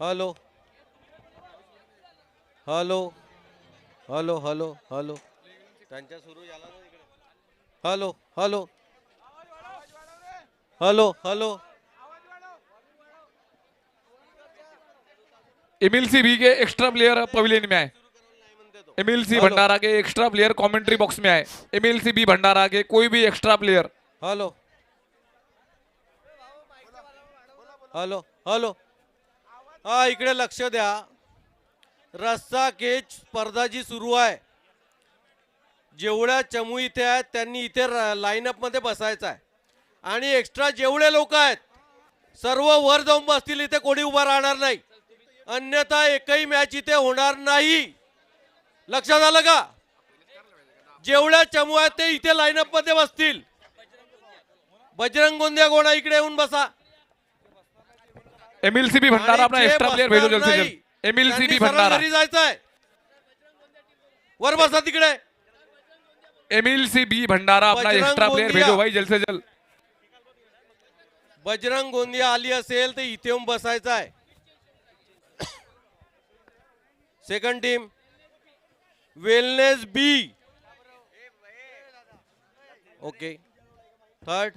Hello hello hello hello hello त्यांच्या सुरू झाला ना इकडे. Hello hello hello hello MLC बी के एक्स्ट्रा प्लेयर पवेलियन में आए। एमएलसी हॅलो भंडारा के एक्स्ट्रा प्लेयर कमेंट्री बॉक्स में आए। एमएलसी बी भंडारा के कोई भी extra player. Hello hello hello हा इकडे लक्ष द्या. रस्सा केच स्पर्धा जी सुरू आहे, जेवढ्या चमू इथे आहेत त्यांनी इथे लाईनअप मध्ये बसायचं आहे आणि एक्स्ट्रा जेवढे लोक आहेत सर्व वर जाऊन बसतील. इथे कोणी उभा राहणार नाही, अन्यथा एकही मॅच इथे होणार नाही. लक्षात आलं का? जेवढ्या चमू आहेत ते इथे लाईनअप मध्ये बसतील. बजरंग गोंदिया गोणा इकडे येऊन बसा. एमएलसी बी भंडारा अपना एक्स्ट्रा प्लेयर भेजो जल्द से जल्द। एमएलसी बी भंडारा घरी जायचंय, वर बसा तिकडे. एमएलसी बी भंडारा अपना बजरंग एक्स्ट्रा प्लेयर गोंदिया. भेजो भाई जल्द से जल्द। बजरंग गोंदिया आली असेल तर इथे येऊन बसायचं आहे. Second team wellness B. Okay. Third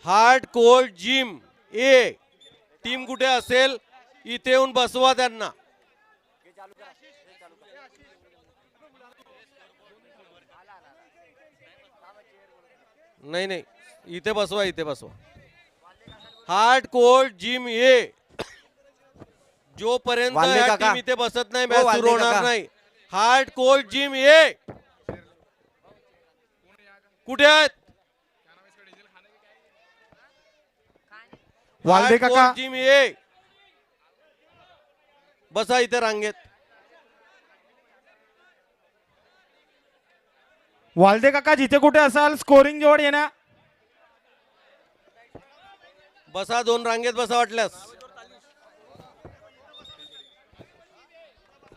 hard core gym A. Team कुठे असेल इथे येऊन बसवा त्यांना. नाही नाही इथे बसवा, इथे बसवा. हार्ड कोर जिम ए. जोपर्यंत वाल्ले या काका. टीम इथे बसत नाही हो, मॅच वाल्ले सुरू होणार काका. नाही. हार्ड कोर जिम ए कुठे आहेत? वाल्दे काका. जिम ए बसा इथे रांगेत. वाल्दे काका जिथे कुठे असाल स्कोरिंग जवळ ये ना. बसा, दोन रांगेत बसा वाटल्यास.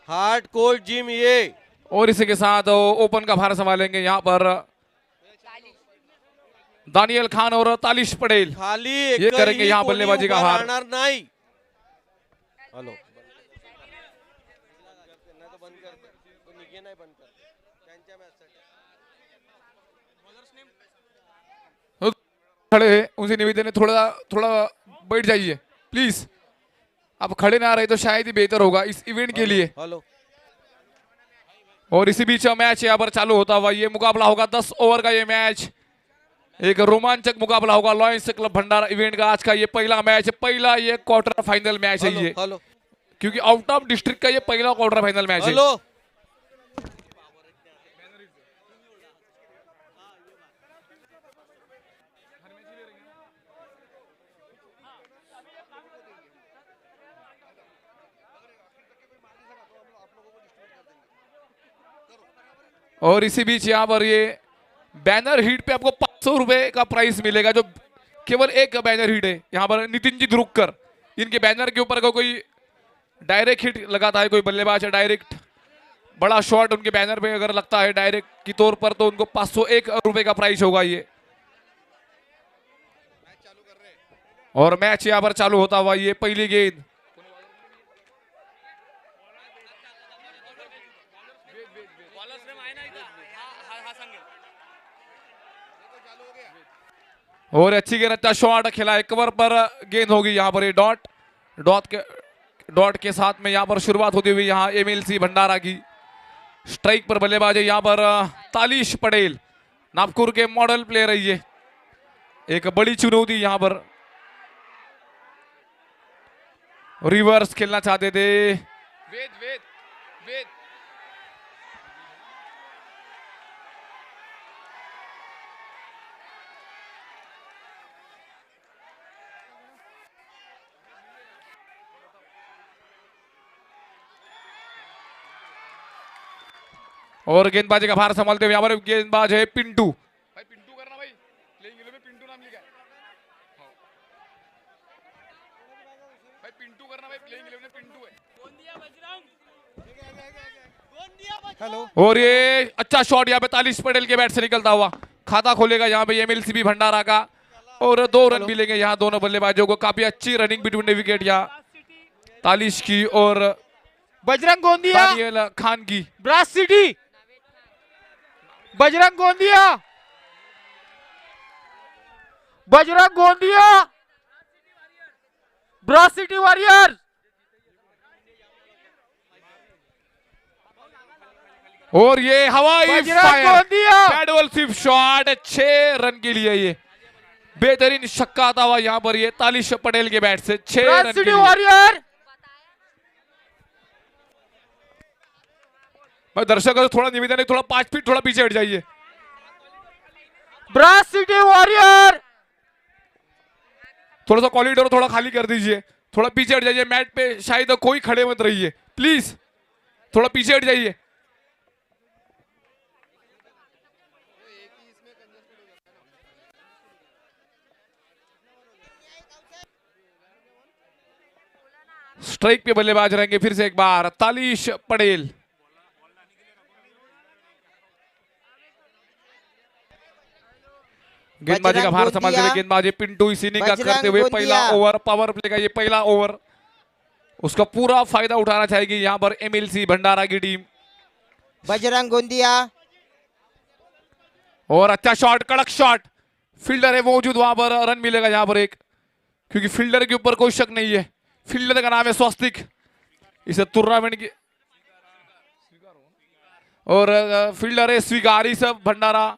हार्ड कोर जिम ए. और इसी के साथ ओपन का भार संभालेंगे यहाँ पर दानियल खान और तालिश पटेल। खाली ये करेंगे यहाँ बल्लेबाजी का भार। राहणार नाही. हॅलो खड़े हैं उनसे निवेदन है थोड़ा थोड़ा बैठ जाइए प्लीज। आप खड़े ना रहे तो शायद ही बेहतर होगा इस इवेंट के लिए। हॅलो और इसी बीच मैच यहाँ पर चालू होता हुआ ये मुकाबला होगा 10 ओवर का ये मैच। एक रोमांचक मुकाबला होगा लॉयंस क्लब भंडारा इवेंट का। आज का ये पहला मैच है, पहला ये क्वार्टर फाइनल मैच है ये, हॅलो क्योंकि आउट ऑफ डिस्ट्रिक्ट का ये पहला क्वार्टर फाइनल मैच है। हॅलो और इसी बीच यहाँ पर ये बैनर हिट पे आपको 500 रुपए का प्राइस मिलेगा, जो केवल एक बैनर हिट है। यहाँ पर नितिन जी ध्रुवकर, इनके बैनर के ऊपर कोई डायरेक्ट हिट लगाता है, कोई बल्लेबाज है डायरेक्ट बड़ा शॉट उनके बैनर पे अगर लगता है डायरेक्ट की तौर पर तो उनको 501 रुपए का प्राइस होगा ये। और मैच यहाँ पर चालू होता हुआ ये पहली गेंद और अच्छी गेंद, अच्छा शॉट खेला है, कवर पर गेंद होगी यहाँ पर ये डॉट के साथ में यहाँ पर शुरुआत होती हुई यहाँ एमएलसी भंडारा की। स्ट्राइक पर बल्लेबाज है यहाँ पर तालिश पटेल, नागपुर के मॉडल प्लेयर है ये। एक बड़ी चुनौती यहाँ पर, रिवर्स खेलना चाहते थे। वेद वेद वेद और गेंदबाजी का भार संभालते हुए यहाँ पर गेंदबाज है पिंटू। भाई पिंटू करना भाई, प्लेइंग 11 में पिंटू नाम लिखा है। भाई पिंटू करना भाई, प्लेइंग 11 में पिंटू है। हेलो. और ये अच्छा शॉट यहाँ पे तालिश पटेल के बैट से निकलता हुआ, खाता खोलेगा यहाँ पे एमएलसीबी भंडारा का और 2 रन हेलो। मिलेंगे यहाँ दोनों बल्लेबाजों को। काफी अच्छी रनिंग बिटवीन द विकेट यहाँ तालिश की और बजरंग गोंदिया, दानियल खान की। Brass city, Bajrang Gondia, Bajrang Gondia, brass city warrior. और ये हवाई Bajrang fire Gondia, paddle sweep shot 6 run के लिए। ये बेहतरीन छक्का आता हुआ यहाँ पर ये तालिश पटेल के बैट से 6 ब्रास रन के सिटी लिए। वॉरियर। मैं दर्शकों से थोड़ा निवेदन है, थोड़ा 5 फीट थोड़ा पीछे हट जाइए। Brass city warrior. थोड़ा सा कॉरिडोर थोड़ा खाली कर दीजिए, थोड़ा पीछे हट जाइए। मैट पे शायद कोई खड़े मत रहिए प्लीज, थोड़ा पीछे हट जाइए। स्ट्राइक पे बल्लेबाज रहेंगे फिर से एक बार तालिश पटेल। गेंदबाजी का भार संभालते हुए गेंदबाजी पिंटू इस इनिंग का करते हुए पहला ओवर पावर प्ले का ये पहला ओवर, उसका पूरा फायदा उठाना चाहेगी यहाँ पर एमएलसी भंडारा की टीम। बजरंग गोंदिया, और अच्छा शॉट, कड़क शॉट, फील्डर है मौजूद वहां पर, रन मिलेगा यहाँ पर एक, क्योंकि फील्डर के ऊपर कोई शक नहीं है। फील्डर का नाम है स्वस्तिक, इसे टूर्नामेंट की और फील्डर है स्वीकारी सब भंडारा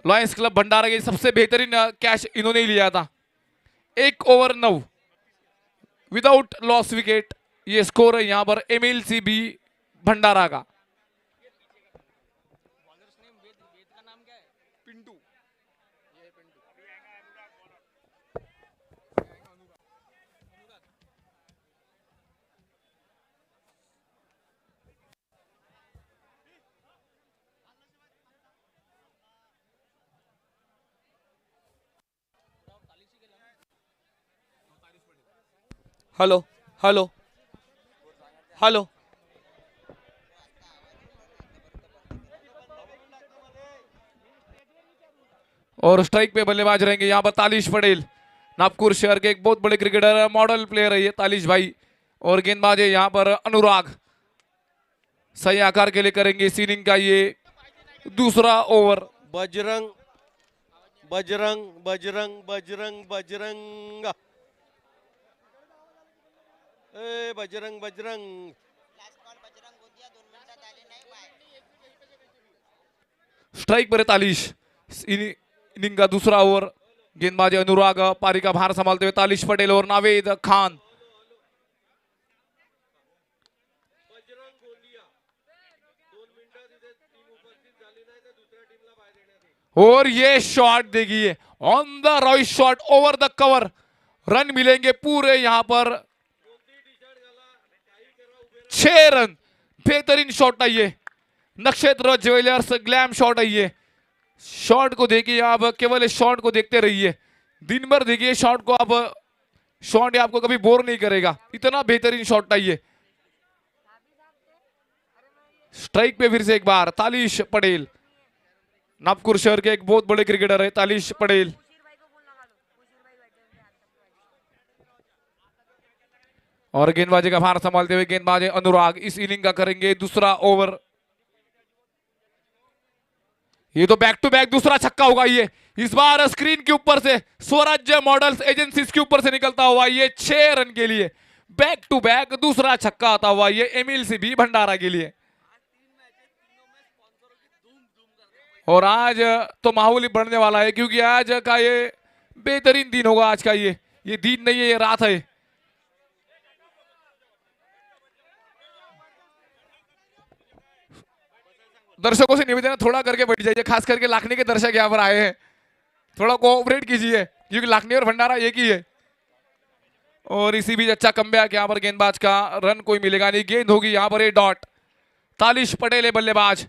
लॉयंस क्लब भंडारा के सबसे बेहतरीन कैच इन्होंने ही लिया था। 1 ओवर 9 विदाउट लॉस विकेट, ये स्कोर है यहाँ पर एमएलसी बी भंडारा का। Hello hello hello. और स्ट्राइक पे बल्लेबाज रहेंगे यहाँ पर तालिश पटेल, नागपुर शहर के एक बहुत बड़े क्रिकेटर, मॉडल प्लेयर है ये तालिश भाई। और गेंदबाज है यहाँ पर अनुराग, सही आकार के लिए करेंगे इस इनिंग का ये दूसरा ओवर। बजरंग बजरंग बजरंग बजरंग बजरंग ए बजरंग बजरंग। स्ट्राइक पर है तालिश, इनिंग का दूसरा ओवर। गेंदबाज अनुराग, पारी का भार संभालते हुए तालिश पटेल और नावेद खान। और ये शॉट देखिए, on the right shot, over the cover, run मिलेंगे पूरे यहाँ पर 6 रन। बेहतरीन शॉट है ये, नक्षत्र ज्वेलर्स ग्लैम शॉट है ये। शॉट को देखिए आप, केवल इस शॉट को देखते रहिए, दिन भर देखिए शॉट को आप, शॉट आपको कभी बोर नहीं करेगा, इतना बेहतरीन शॉट है ये। स्ट्राइक पे फिर से एक बार तालिश पटेल, नागपुर शहर के एक बहुत बड़े क्रिकेटर है तालिश पटेल। और गेंदबाजी का भार संभालते हुए गेंदबाज अनुराग, इस इनिंग का करेंगे दूसरा ओवर। ये तो बैक टू बैक दूसरा छक्का होगा ये, इस बार स्क्रीन के ऊपर से स्वराज्य मॉडल्स एजेंसीज के ऊपर से निकलता हुआ ये 6 रन के लिए बैक टू बैक दूसरा छक्का आता हुआ ये एमएलसी बी भंडारा के लिए। और आज तो माहौल ही बढ़ने वाला है, क्योंकि आज का ये बेहतरीन दिन होगा। आज का ये दिन नहीं है, ये रात है। दर्शकों से निवेदन है, थोड़ा करके बैठ जाइए, खास करके लाखनी के दर्शक यहाँ पर आए हैं, थोड़ा कोऑपरेट कीजिए, क्योंकि लाखनी और भंडारा एक ही है। और इसी बीच अच्छा कमबैक यहाँ पर गेंदबाज का, रन कोई मिलेगा नहीं, गेंद होगी यहाँ पर ये डॉट। तालिश पटेल है बल्लेबाज,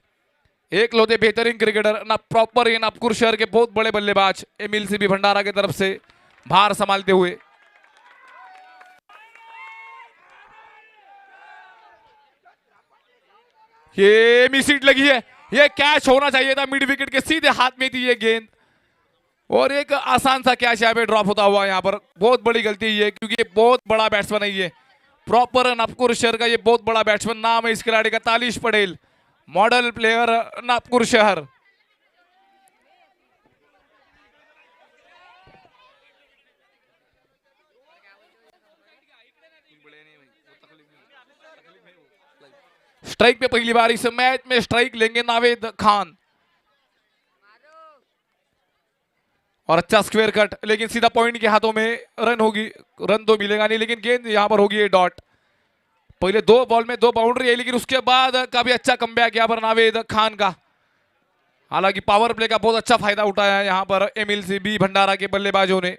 एक लौते बेहतरीन क्रिकेटर ना, प्रॉपर ये नागपुर शहर के बहुत बड़े बल्लेबाज एमएलसी बी भंडारा की तरफ से भार संभालते हुए। ये मिस हिट लगी है, ये कैच होना चाहिए था, मिड विकेट के सीधे हाथ में थी ये गेंद। और एक आसान सा कैच यहाँ पे ड्रॉप होता हुआ, यहाँ पर बहुत बड़ी गलती है क्योंकि ये बहुत बड़ा बैट्समैन है, ये प्रॉपर नागपुर शहर का ये बहुत बड़ा बैट्समैन। नाम है इस खिलाड़ी का तालिश पटेल, मॉडल प्लेयर नागपुर शहर। स्ट्राइक पे पहली बार इस मैच में स्ट्राइक लेंगे नावेद खान, और अच्छा स्क्वायर कट, लेकिन सीधा पॉइंट के हाथों में रन होगी, रन तो मिलेगा नहीं, लेकिन गेंद यहां पर होगी ये डॉट। पहले 2 बॉल में 2 बाउंड्री है, लेकिन उसके बाद काफी अच्छा कमबैक यहां पर नावेद खान का। हालांकि पावर प्ले का बहुत अच्छा फायदा उठाया है यहां पर एमएलसी बी भंडारा के बल्लेबाजों ने।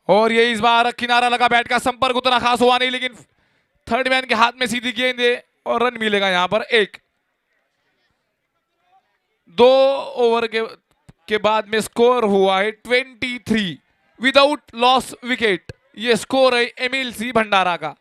और ये इस बार किनारा लगा, बैट का संपर्क उतना खास हुआ नहीं, लेकिन थर्ड मैन के हाथ में सीधी गेंद है और रन मिलेगा यहां पर 1। 2 ओवर के बाद में स्कोर हुआ है 23 विदाउट लॉस विकेट। ये स्कोर है एमएलसी भंडारा का।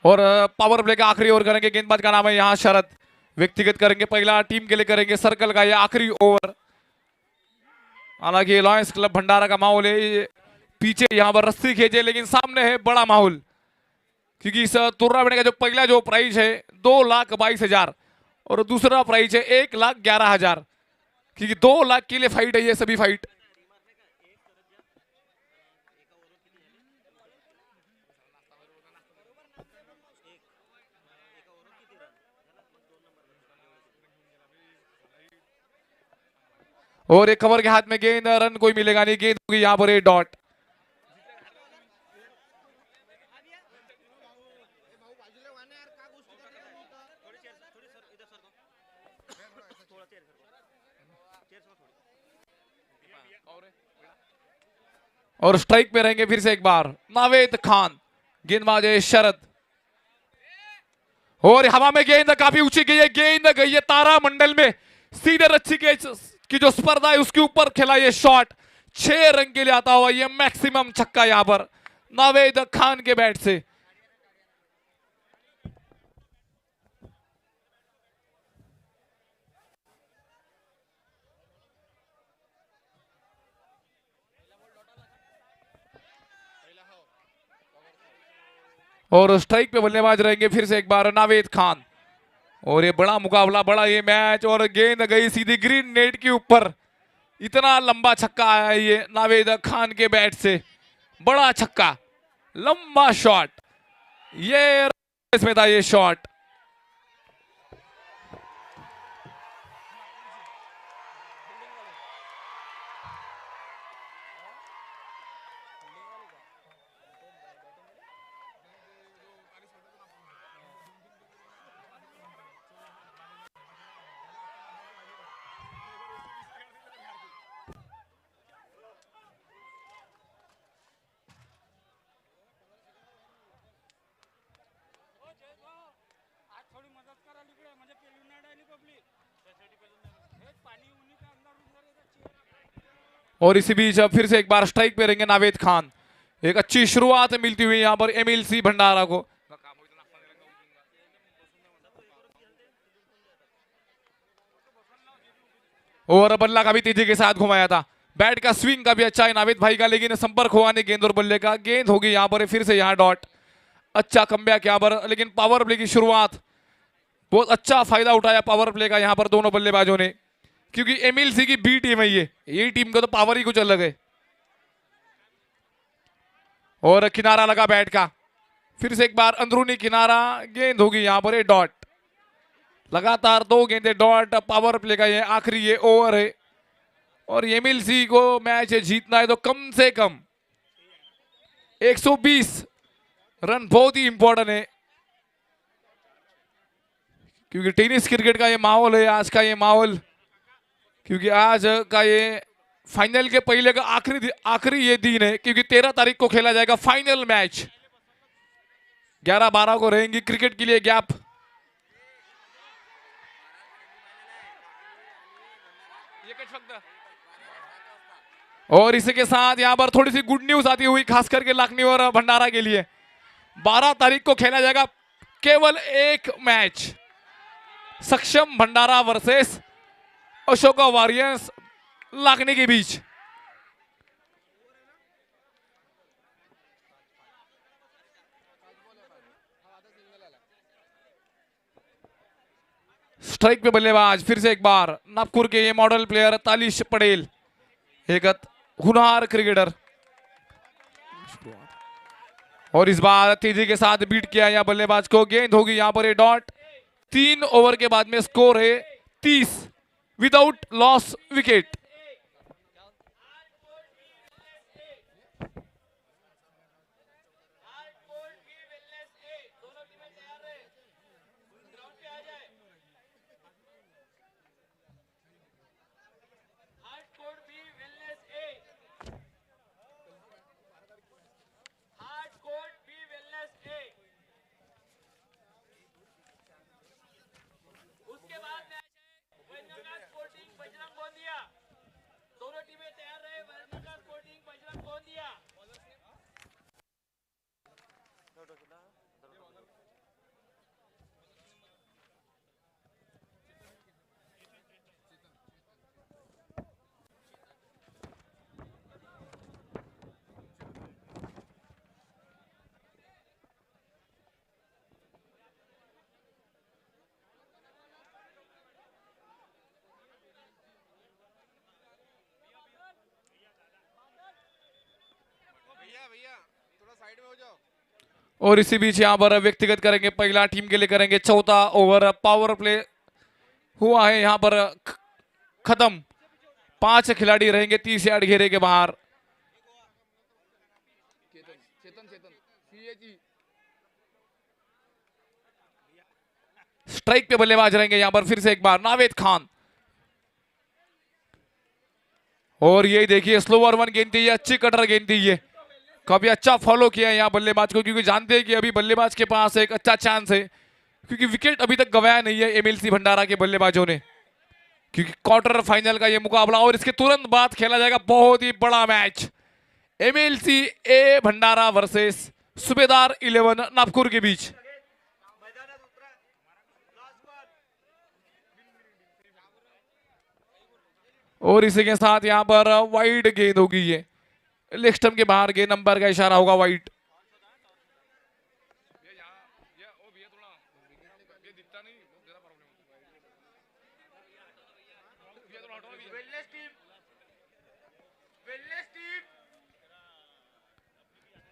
और पावर प्ले का आखिरी ओवर करेंगे, गेंदबाज का नाम है यहां शरद, व्यक्तिगत करेंगे पहला, टीम के लिए करेंगे सर्कल का ये आखिरी ओवर। हालांकि लॉयंस क्लब भंडारा का माहौल है, पीछे यहां पर रस्सी खींचे, लेकिन सामने है बड़ा माहौल, क्योंकि इस टूर्नामेंट का जो पहला जो प्राइज है 2,22,000 और दूसरा प्राइज है 1,11,000, क्योंकि 2 लाख के लिए फाइट है ये सभी फाइट। और एक कवर के हाथ में गेंद, रन कोई मिलेगा नहीं, गेंद होगी यहां पर 1 डॉट। और स्ट्राइक पे रहेंगे फिर से एक बार नावेद खान, गेंदबाज है शरद, और हवा में गेंद काफी ऊंची गई है, गेंद गई है तारा मंडल में, सीधे रस्सी की जो स्पर्धा है उसके ऊपर खेला ये शॉट, 6 रन के लिए आता हुआ ये मैक्सिमम छक्का यहां पर नावेद खान के बैट से। और स्ट्राइक पे बल्लेबाज रहेंगे फिर से एक बार नावेद खान, और ये बड़ा मुकाबला, बड़ा ये मैच, और गेंद गई सीधी ग्रीन नेट के ऊपर, इतना लंबा छक्का आया ये नावेद खान के बैट से, बड़ा छक्का, लंबा शॉट, ये इसमें था ये शॉट। और इसी बीच अब फिर से एक बार स्ट्राइक पे रहेंगे नावेद खान, एक अच्छी शुरुआत मिलती हुई यहां पर एमएलसी भंडारा को। और बल्ला का भी तेजी के साथ घुमाया था, बैट का स्विंग का भी अच्छा है नावेद भाई का, लेकिन संपर्क हुआ नहीं गेंद और बल्ले का, गेंद होगी यहां पर फिर से यहां डॉट। अच्छा कमबैक यहां पर, लेकिन पावर प्ले की शुरुआत, बहुत अच्छा फायदा उठाया पावर प्ले का यहां पर दोनों बल्लेबाजों ने, क्योंकि एमएलसी की बी टीम है ये टीम का तो पावर ही कुछ अलग है। और किनारा लगा बैट का, फिर से एक बार अंदरूनी किनारा, गेंद होगी यहाँ पर ये डॉट। लगातार 2 गेंदे डॉट। पावर प्ले का ये आखिरी ये ओवर है और एमएलसी को मैच जीतना है तो कम से कम 120 रन बहुत ही इंपॉर्टेंट है, क्योंकि टेनिस क्रिकेट का ये माहौल है आज का ये माहौल, क्योंकि आज का ये फाइनल के पहले का आखिरी ये दिन है, क्योंकि 13 तारीख को खेला जाएगा फाइनल मैच। 11-12 को रहेंगी क्रिकेट के लिए गैप। और इसी के साथ यहां पर थोड़ी सी गुड न्यूज आती हुई खास करके लखनऊ और भंडारा के लिए। 12 तारीख को खेला जाएगा केवल एक मैच, सक्षम भंडारा वर्सेस अशोका वॉरियर्स लखनऊ के बीच। स्ट्राइक पे बल्लेबाज फिर से एक बार नागपुर के ये मॉडल प्लेयर तालिश पटेल, एक हुनहार क्रिकेटर। और इस बार तेजी के साथ बीट किया यहां बल्लेबाज को। गेंद होगी यहां पर ये डॉट। 3 ओवर के बाद में स्कोर है 30 विदाउट लॉस विकेट। और इसी बीच यहां पर व्यक्तिगत करेंगे, पहला टीम के लिए करेंगे। चौथा ओवर पावर प्ले हुआ है यहां पर खत्म। 5 खिलाड़ी रहेंगे 30 यार्ड घेरे के बाहर। स्ट्राइक पे बल्लेबाज रहेंगे यहां पर फिर से एक बार नावेद खान। और ये देखिए स्लोवर 1 गेंद थी, अच्छी कटर गेंद थी, ये काफी अच्छा फॉलो किया यहाँ बल्लेबाज को, क्योंकि जानते हैं कि अभी बल्लेबाज के पास एक अच्छा चांस है, क्योंकि विकेट अभी तक गवाया नहीं है एमएलसी भंडारा के बल्लेबाजों ने, क्योंकि क्वार्टर फाइनल का ये मुकाबला और इसके तुरंत बाद खेला जाएगा बहुत ही बड़ा मैच, एमएलसी ए भंडारा वर्सेस सूबेदार 11 नागपुर के बीच। और इसी के साथ यहां पर वाइड गेंद होगी, ये लेग स्टंप के बाहर गेंद, नंबर का इशारा होगा वाइड।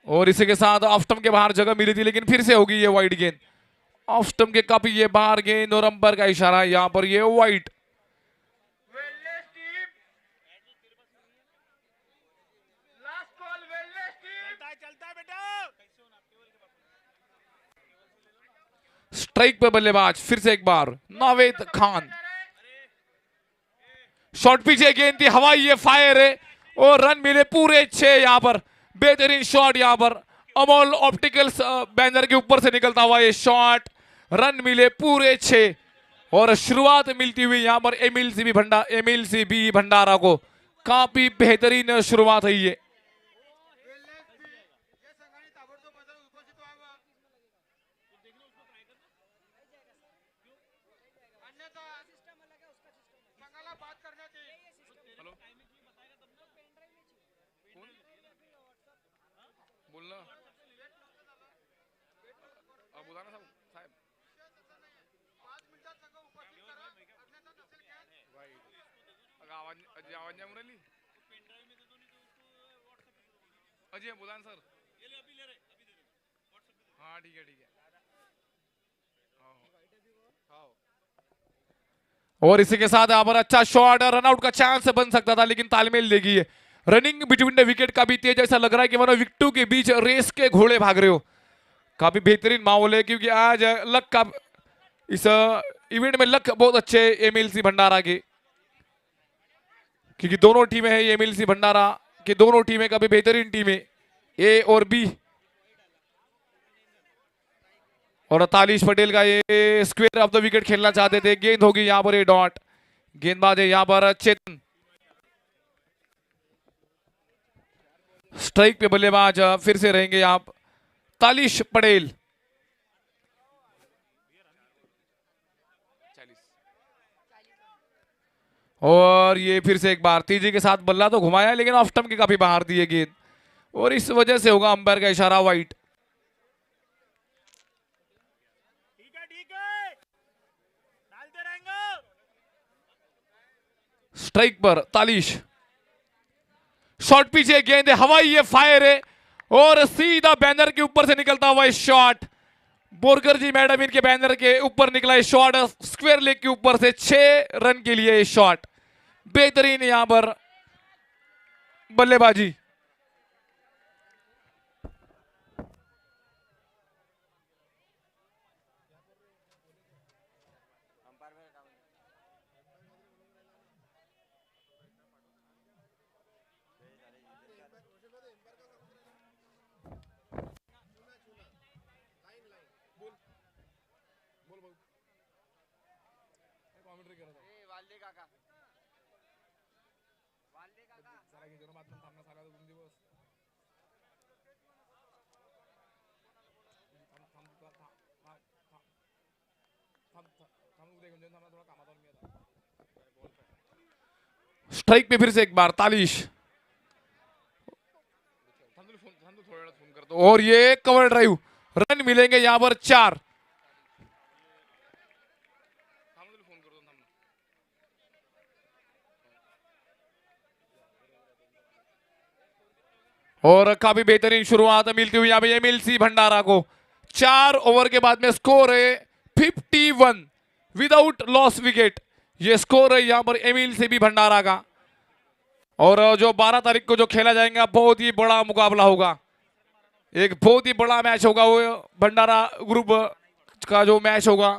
और इसी के साथ ऑफ स्टंप के बाहर जगह मिली थी, लेकिन फिर से होगी ये वाइड गेंद। ऑफ स्टंप के काफी ये बाहर गेंद और अंपायर का इशारा, यहां पर ये वाइड। स्ट्राइक पे बल्लेबाज फिर से एक बार नावेद खान। शॉट पीछे गेंद थी, हवाई ये फायर है और रन मिले पूरे 6 यहां पर। बेहतरीन शॉट यहां पर अमोल ऑप्टिकल्स बैनर के ऊपर से निकलता हुआ ये शॉट, रन मिले पूरे 6 और शुरुआत मिलती हुई यहां पर एमएलसी बी भंडारा को। काफी बेहतरीन शुरुआत है ये। अजय बोला सर। और इसी के साथ यहाँ पर अच्छा शॉट रनआउट का चांस बन सकता था, लेकिन तालमेल देगी है। रनिंग बिटवीन द विकेट काफी तेज, ऐसा लग रहा है कि मानो विकेटों के बीच रेस के घोड़े भाग रहे हो। काफी बेहतरीन माहौल है, क्योंकि आज लक का इस इवेंट में लक बहुत अच्छे एमएलसी भंडारा के, क्योंकि दोनों टीमें हैं एमएलसी भंडारा की, दोनों टीमें काफी बेहतरीन टीमें ए और बी। और तालिश पटेल का ये स्क्वायर ऑफ द विकेट खेलना चाहते थे, गेंद होगी यहाँ पर ये डॉट, गेंदबाज है यहाँ पर चेतन। स्ट्राइक पे बल्लेबाज फिर से रहेंगे यहाँ तालिश पटेल। और ये फिर से एक बार तेजी के साथ बल्ला तो घुमाया, लेकिन ऑफ स्टंप के काफी बाहर दिए गेंद, और इस वजह से होगा अंपायर का इशारा वाइट। स्ट्राइक पर तालिश, शॉट पीछे, गेंद है हवाई, ये फायर है और सीधा बैनर के ऊपर से निकलता हुआ शॉट। बोरकर जी मैडम इनके बैनर के ऊपर निकला है शॉट, स्क्वायर लेग के ऊपर से 6 रन के लिए शॉट। बेहतरीन यहां पर बल्लेबाजी। स्ट्राइक पे फिर से एक बार तालिश, और ये कवर ड्राइव, रन मिलेंगे यहां पर 4। और काफी बेहतरीन शुरुआत मिलती हुई यहाँ पे एमएलसी भंडारा को। 4 ओवर के बाद में स्कोर है 51 विदाउट लॉस विकेट, ये स्कोर है यहाँ पर एमएलसी भी भंडारा का। और जो 12 तारीख को जो खेला जाएगा बहुत ही बड़ा मुकाबला होगा, एक बहुत ही बड़ा मैच होगा, वो भंडारा ग्रुप का जो मैच होगा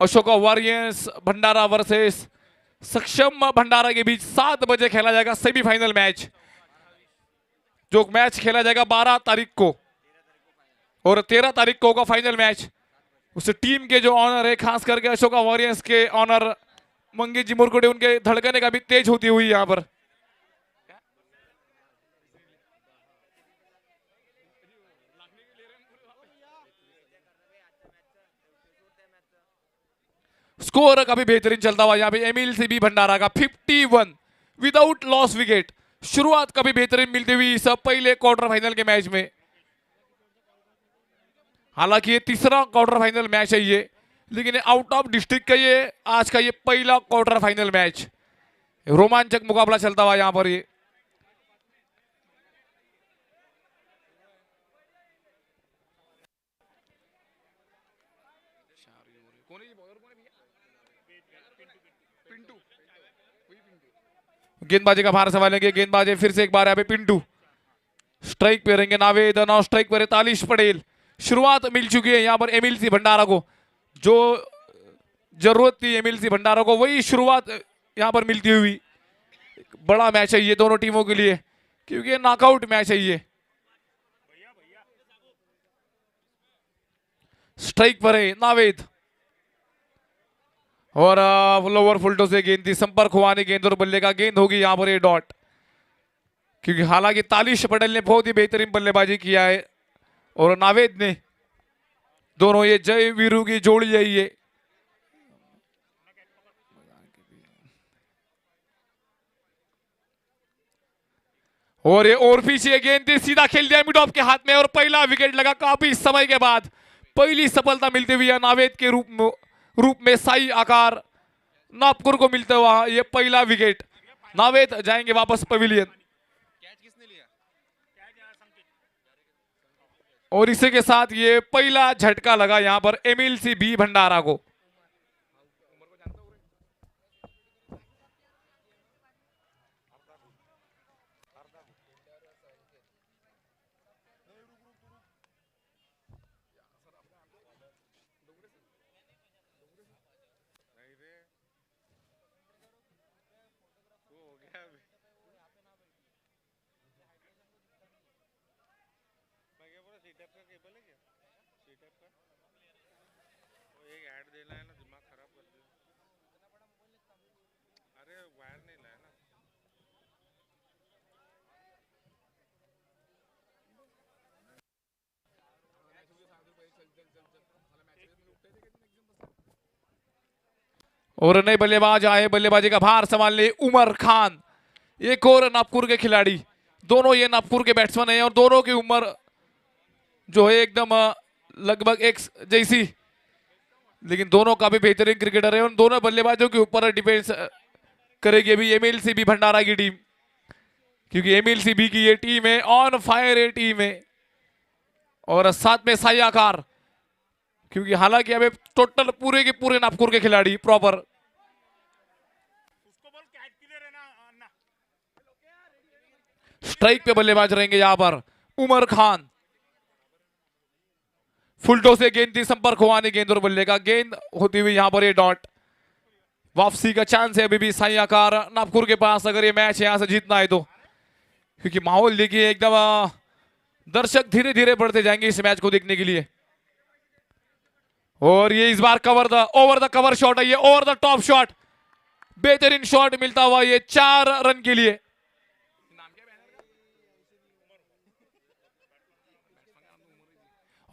अशोका वॉरियर्स भंडारा वर्सेस सक्षम भंडारा के बीच 7 बजे खेला जाएगा सेमीफाइनल मैच, जो मैच खेला जाएगा 12 तारीख को, और 13 तारीख को होगा फाइनल मैच। उस टीम के जो ऑनर है, खास करके अशोका वॉरियर्स के ऑनर मंगेश जी मुरकुटे, उनके धड़कने का भी तेज होती हुई यहां पर। स्कोर काफी बेहतरीन चलता हुआ यहाँ पे एमएलसी भी भंडारा का 51 विदाउट लॉस विकेट। शुरुआत काफी बेहतरीन मिलती हुई इस पहले क्वार्टर फाइनल के मैच में। हालांकि ये तीसरा क्वार्टर फाइनल मैच है ये, लेकिन आउट ऑफ डिस्ट्रिक्ट का ये आज का ये पहला क्वार्टर फाइनल मैच, रोमांचक मुकाबला चलता हुआ यहां पर ये। गेंदबाजी का भार संभालेंगे, गेंदबाजी फिर से एक बार यहाँ पे पिंटू। स्ट्राइक पे रहेंगे नावेद, नौ स्ट्राइक पर तालिश पटेल। शुरुआत मिल चुकी है यहाँ पर एमएलसी भंडारा को, जो जरूरत थी एमएलसी भंडारा को वही शुरुआत यहाँ पर मिलती हुई। बड़ा मैच है ये दोनों टीमों के लिए, क्योंकि ये नॉकआउट मैच है ये। स्ट्राइक पर है नावेद, और लोअर फुलटो से गेंद थी, संपर्क हुआ नहीं गेंद और बल्ले का, गेंद होगी यहाँ पर ये डॉट। क्योंकि हालांकि तालिश पटेल ने बहुत ही बेहतरीन बल्लेबाजी किया है और नावेद ने, दोनों ये जय वीरू की जोड़ी है ये। और ये और पीछे गेंद थी, सीधा खेल दिया मिड ऑफ के हाथ में और पहला विकेट लगा काफी समय के बाद। पहली सफलता मिलती हुई है नावेद के रूप में साई आकार नागपुर को मिलता हुआ ये पहला विकेट। नावेद जाएंगे वापस पवेलियन। और इसी के साथ ये पहला झटका लगा यहां पर एमएलसी बी भंडारा को। और नए बल्लेबाज आए, बल्लेबाजी का भार संभालने उमर खान, एक और नागपुर के खिलाड़ी। दोनों ये नागपुर के बैट्समैन हैं और दोनों की उम्र जो है एकदम लगभग एक जैसी, लेकिन दोनों काफी बेहतरीन क्रिकेटर है। और दोनों बल्लेबाजों के ऊपर डिपेंड करेगी अभी एमएलसीबी भंडारा की टीम, क्योंकि एमएलसीबी की ये टीम है ऑन फायर, ये टीम है। और साथ में साई आकार, क्योंकि हालांकि अभी टोटल पूरे के पूरे नागपुर के खिलाड़ी प्रॉपर। स्ट्राइक पे बल्लेबाज रहेंगे यहां पर उमर खान। फुलटो से गेंद थी, संपर्क हुआ नहीं गेंद और बल्ले का, गेंद होती हुई यहां पर ये डॉट। वापसी का चांस है अभी भी साई आकार नागपुर के पास, अगर ये मैच यहां से जीतना है तो, क्योंकि माहौल देखिए एकदम दर्शक धीरे धीरे बढ़ते जाएंगे इस मैच को देखने के लिए। और ये इस बार ओवर द कवर शॉट है, ये ओवर द टॉप शॉट, बेहतरीन शॉट मिलता हुआ ये 4 रन के लिए।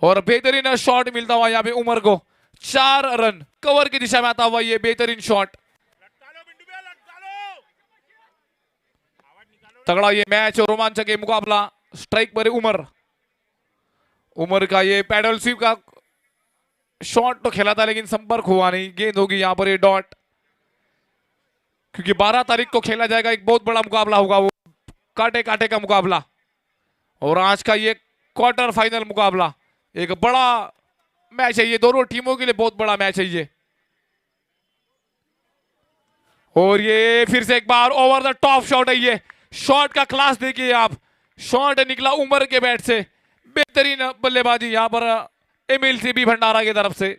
और बेहतरीन शॉट मिलता हुआ यहां पे उमर को, 4 रन कवर की दिशा में आता हुआ ये बेहतरीन शॉट। तगड़ा ये मैच और रोमांचक ये मुकाबला। स्ट्राइक पर उमर का ये पैडल स्वीप का शॉट तो खेला था, लेकिन संपर्क हुआ नहीं, गेंद होगी यहां पर ये डॉट। क्योंकि 12 तारीख को खेला जाएगा, एक बहुत बड़ा मुकाबला होगा, वो कांटे कांटे का मुकाबला। और आज का ये क्वार्टर फाइनल मुकाबला एक बड़ा मैच है, ये दोनों टीमों के लिए बहुत बड़ा मैच है ये। और ये फिर से एक बार ओवर द टॉप शॉट है, ये शॉट का क्लास देखिए आप, शॉट निकला उमर के बैट से, बेहतरीन बल्लेबाजी यहां पर एमएलसीबी भंडारा की तरफ से।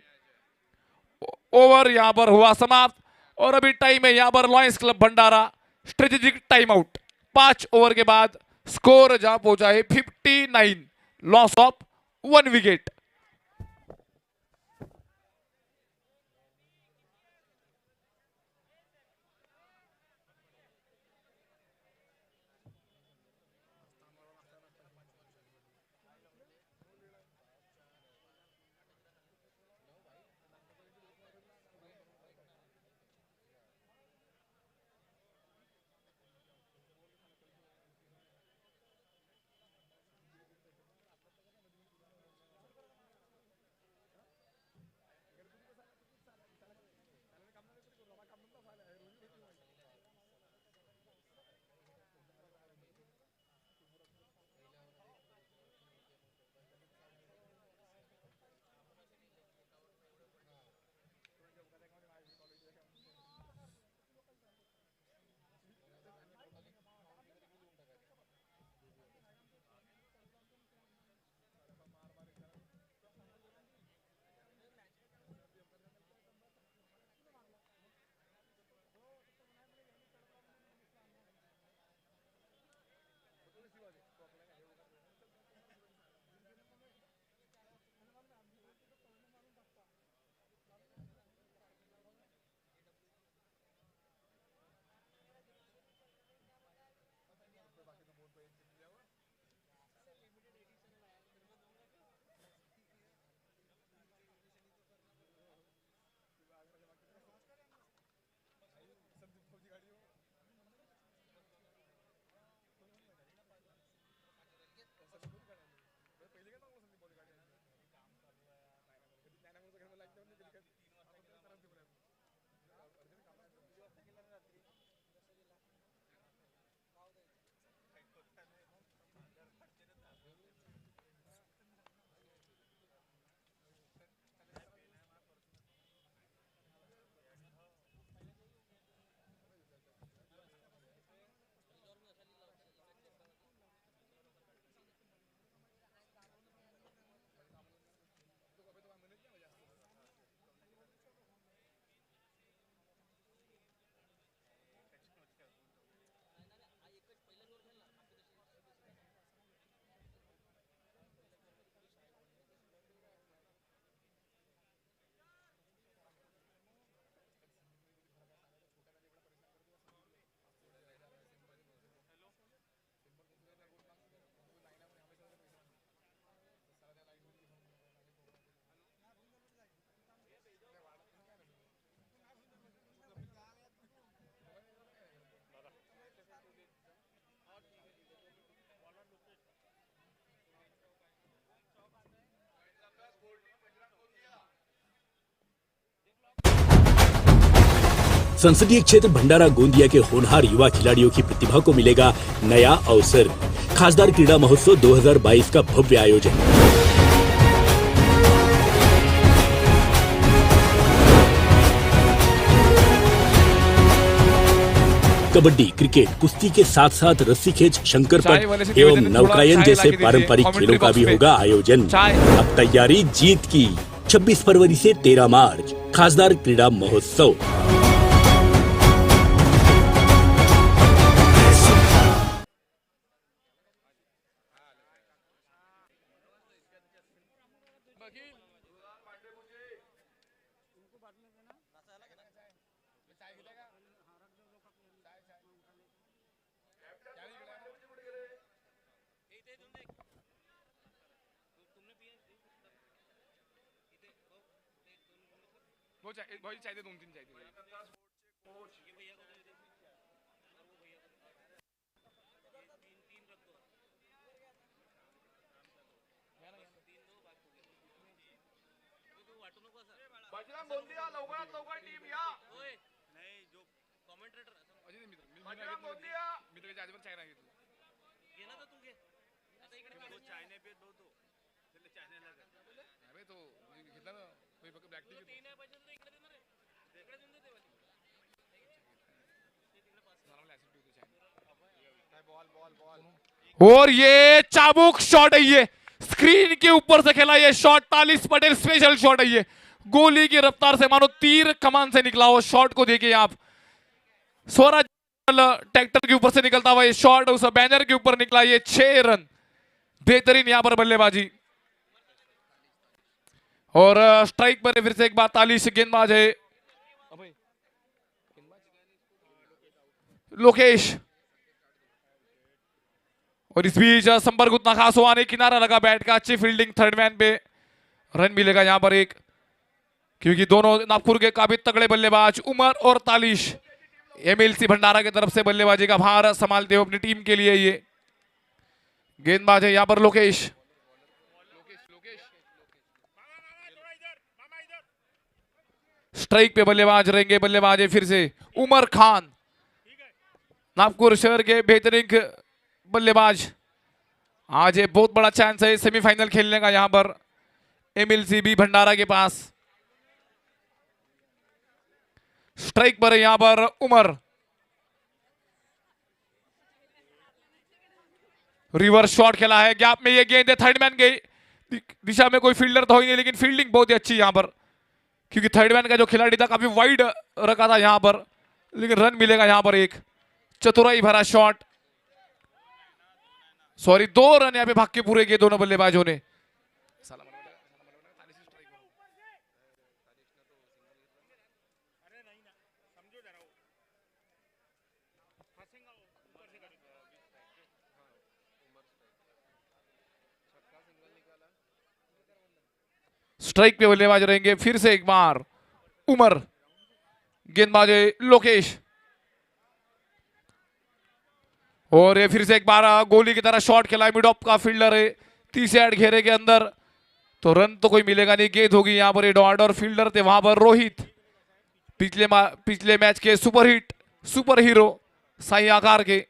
ओवर यहां पर हुआ समाप्त और अभी टाइम है यहां पर लॉयंस क्लब भंडारा स्ट्रेटेजिक टाइम आउट। 5 ओवर के बाद स्कोर जहां पहुंचा है 59, लॉस ऑफ 1 विकेट। संसदीय क्षेत्र भंडारा गोंदिया के होनहार युवा खिलाड़ियों की प्रतिभा को मिलेगा नया अवसर। खासदार क्रीड़ा महोत्सव 2022 का भव्य आयोजन। कबड्डी, क्रिकेट, कुश्ती के साथ साथ रस्सी खेच, शंकरपट एवं नौकायन जैसे पारंपरिक खेलों का भी होगा आयोजन। अब तैयारी जीत की। 26 फरवरी से 13 मार्च खासदार क्रीड़ा महोत्सव। भाई चाहिए 2-3 चाहिए। बजरंग गोंदिया लवकरात लवकर टीम या। नाही जो कमेंटेटर बजरंग गोंदिया मी तुझ्या आजवर चायना घेतलं घे ना तर तू घे आता इकडे तो चायना पे दो तो चले चायनाला अरे तो घेतला ना मी फक्त ब्लॅक टी तीन आहे पाहिजे तर इकडे दे ना रे इकडे देऊन दे ते वाली तिकडे पास नॉर्मल ऍसिड होतो चायना काय बॉल बॉल बॉल और ये चाबुक शॉट है। ये स्क्रीन के ऊपर से खेला ये शॉट, तालिस पटेल स्पेशल शॉट है। ये गोली की रफ्तार से मानो तीर कमान से निकला हो। शॉट को देखिए आप, स्वराज ट्रैक्टर के ऊपर से निकलता हुआ ये शॉट उस बैनर के ऊपर निकला। ये 6 रन, बेहतरीन यहां पर बल्लेबाजी। और स्ट्राइक पर फिर से एक बार तालिश गेंदबाज है लोकेश। और इस बीच संपर्क उतना खास हुआ नहीं, किनारा लगा बैट का। अच्छी फील्डिंग, थर्ड मैन पे रन मिलेगा यहां पर एक, क्योंकि दोनों नागपुर के काफी तगड़े बल्लेबाज उमर और तालिश एमएलसी भंडारा की तरफ से बल्लेबाजी का भार संभालते हुए अपनी टीम के लिए ये गेंदबाज है यहां पर लोकेश। स्ट्राइक पे बल्लेबाज रहेंगे, बल्लेबाज है फिर से उमर खान, नागपुर शहर के बेहतरीन बल्लेबाज। आज ये बहुत बड़ा चांस है सेमीफाइनल खेलने का यहां पर एमएलसी भी भंडारा के पास। स्ट्राइक पर यहां पर उमर, रिवर्स शॉट खेला है, गैप में ये गेंद है थर्ड मैन की दिशा में। कोई फील्डर तो ही नहीं, लेकिन फील्डिंग बहुत ही अच्छी यहां पर, क्योंकि थर्ड मैन का जो खिलाड़ी था काफी वाइड रखा था यहां पर, लेकिन रन मिलेगा यहां पर एक। चतुराई भरा शॉट, सॉरी 2 रन यहां पे भाग के पूरे किए दोनों बल्लेबाजों ने। स्ट्राइक पे बल्लेबाज रहेंगे फिर से एक बार उमर, गेंदबाज लोकेश। और ये फिर से एक बार गोली की तरह शॉट खेला है, मिड ऑफ का फील्डर है 30 यार्ड घेरे के अंदर, तो रन तो कोई मिलेगा नहीं। गेंद होगी यहां पर, ये डॉट और फील्डर थे वहां पर रोहित, पिछले मैच के सुपरहिट सुपर हीरो साई आकार के।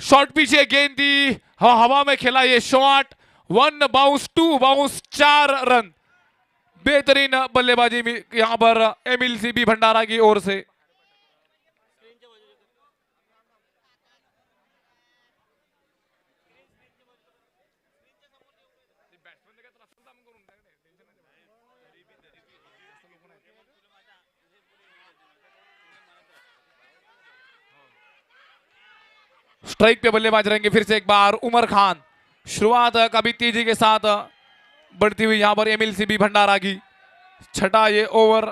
शॉट पीछे गेंद दी, हवा में खेला ये शॉट, 1 बाउंस 2 बाउंस 4 रन। बेहतरीन बल्लेबाजी यहां पर एमएलसी भी भंडारा की ओर से। स्ट्राइक पे बल्लेबाज रहेंगे फिर से एक बार उमर खान। शुरुआत काफी तेजी के साथ बढ़ती हुई यहां पर एमएलसी भी भंडारा की। छठा ये ओवर,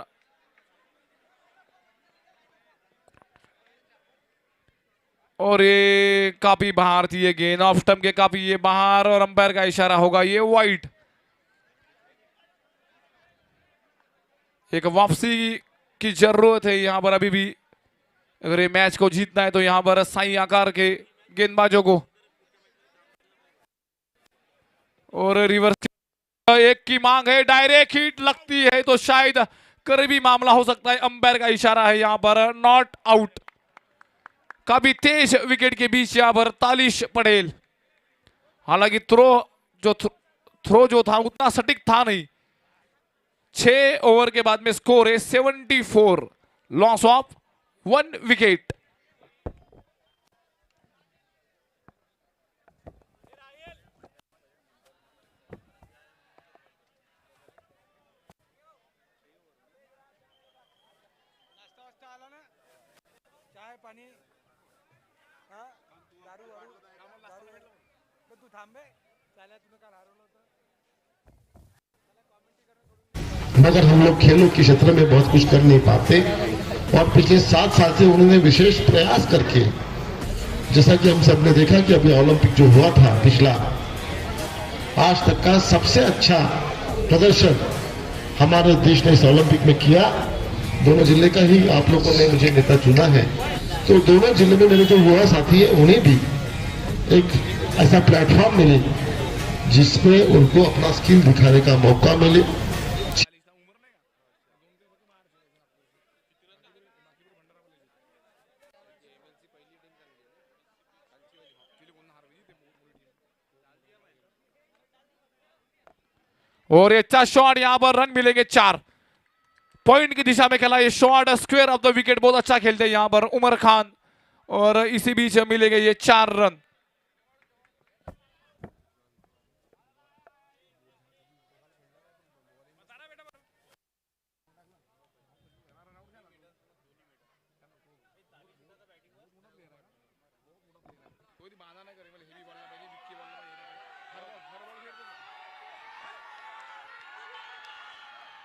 और ये काफी बाहर थी ये गेंद, ऑफ स्टंप के काफी ये बाहर, और अंपायर का इशारा होगा ये वाइड। एक वापसी की जरूरत है यहां पर अभी भी, अगर ये मैच को जीतना है तो यहां पर साई आकार के गेंदबाजों को। और रिवर्स एक की मांग है, डायरेक्ट हिट लगती है तो शायद करीबी मामला हो सकता है। अंपायर का इशारा है यहाँ पर नॉट आउट। काफी तेज विकेट के बीच यहाँ पर तालिश पटेल, हालांकि थ्रो जो था उतना सटीक था नहीं। 6 ओवर के बाद में स्कोर है 74, लॉस ऑफ 1 विकेट। मगर हम लोग खेलों के क्षेत्र में बहुत कुछ कर नहीं पाते और पिछले 7 साल से उन्होंने विशेष प्रयास करके, जैसा कि हम सब ने देखा कि अभी ओलंपिक जो हुआ था पिछला, आज तक का सबसे अच्छा प्रदर्शन हमारे देश ने इस ओलंपिक में किया। दोनों जिले का ही आप लोगों ने मुझे नेता चुना है, तो दोनों जिले में मेरे जो युवा साथी है उन्हें भी एक ऐसा प्लेटफॉर्म मिले जिसमें उनको अपना स्किल दिखाने का मौका मिले। और ये अच्छा शॉट, यहां पर रन मिलेंगे 4 पॉइंट की दिशा में खेला ये shot, square of the wicket, बहुत अच्छा खेलते हैं यहां पर उमर खान, और इसी बीच मिलेंगे ये 4 रन।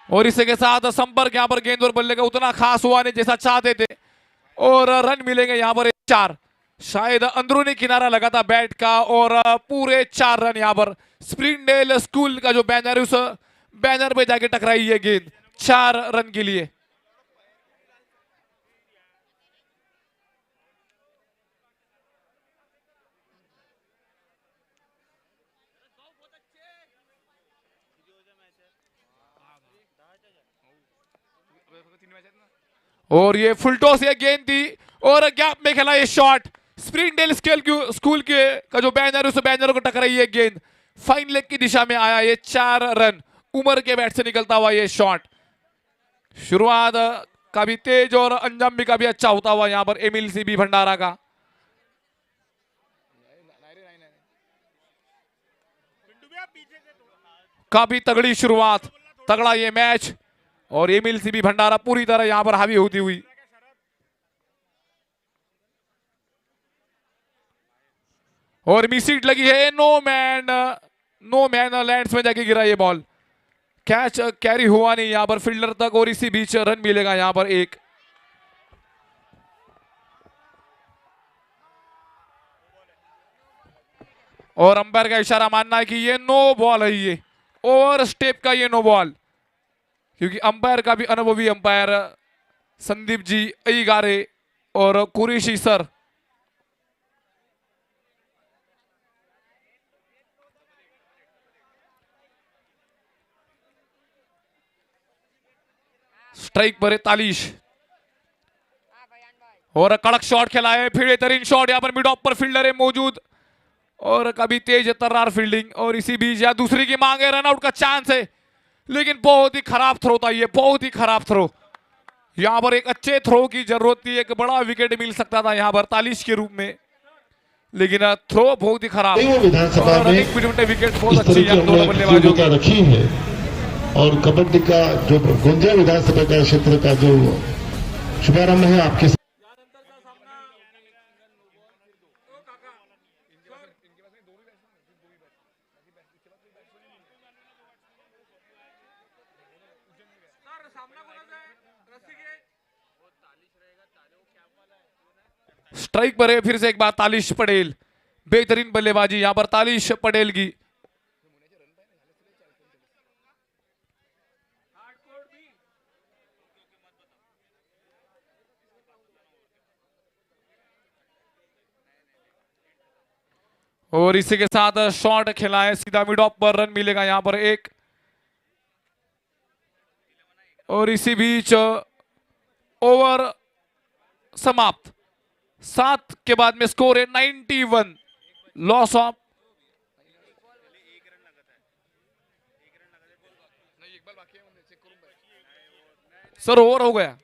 और इसी के साथ संपर्क यहां पर गेंद और बल्ले का उतना खास हुआ नहीं जैसा चाहते थे, और रन मिलेंगे यहां पर 4। शायद अंदरूनी किनारा लगा था बैट का, और पूरे 4 रन यहां पर स्प्रिंगडेल स्कूल का जो बैनर है उस बैनर पे जाके टकराई ये गेंद 4 रन के लिए। और ये फुल टॉस ये गेंद थी और गैप में खेला ये शॉट, स्प्रिंगडेल स्कूल के का जो बैनर उस बैनर को टकराई ये गेंद, फाइन लेग की दिशा में आया ये 4 रन, उमर के बैट से निकलता हुआ ये शॉट। शुरुआत काफी तेज और अंजाम भी काफी अच्छा होता हुआ यहां पर एमिल सीबी भंडारा का। काफी तगड़ी शुरुआत, तगड़ा ये मैच, और एमिल सीबी भंडारा पूरी तरह यहां पर हावी होती हुई। और मिसीट लगी है, नो मैन लैंड्स में जाके गिरा ये बॉल, कैच कैरी हुआ नहीं यहां पर फील्डर तक, और इसी बीच रन मिलेगा यहां पर 1। और अंपायर का इशारा मानना है कि ये नो बॉल है, ये ओवर स्टेप का ये नो बॉल, क्योंकि अंपायर का भी अनुभवी अंपायर संदीप जी अईगारे और कुरेशी सर, स्ट्राइक पर 43, और कड़क शॉट खेला है, फिर बेहतरीन शॉट यहां पर मिड ऑफ पर फील्डर है मौजूद, और कभी तेज तर्रार फील्डिंग, और इसी बीच या दूसरी की मांग है, रनआउट का चांस है, लेकिन बहुत ही खराब थ्रो था ये, बहुत ही खराब थ्रो। यहां पर एक अच्छे थ्रो की जरूरत थी, एक बड़ा विकेट मिल सकता था यहां पर 43 के रूप में, लेकिन थ्रो बहुत ही खराब। विधानसभा में एक मिनट में विकेट बहुत इस अच्छी तरह की है दोनों बल्लेबाजों की। रखी है, और कबड्डी का जो गोंदिया विधानसभा का क्षेत्र का जो शुभारंभ है आपके स्ट्राइक पर है फिर से एक बार तालिश पटेल, बेहतरीन बल्लेबाजी यहां पर तालिश पटेल की। और इसी के साथ शॉट खेला है सीधा मिड ऑफ पर, रन मिलेगा यहां पर एक। और इसी बीच ओवर समाप्त। 7 के बाद में स्कोर है 91, लॉस ऑफ सर, ओवर हो गया।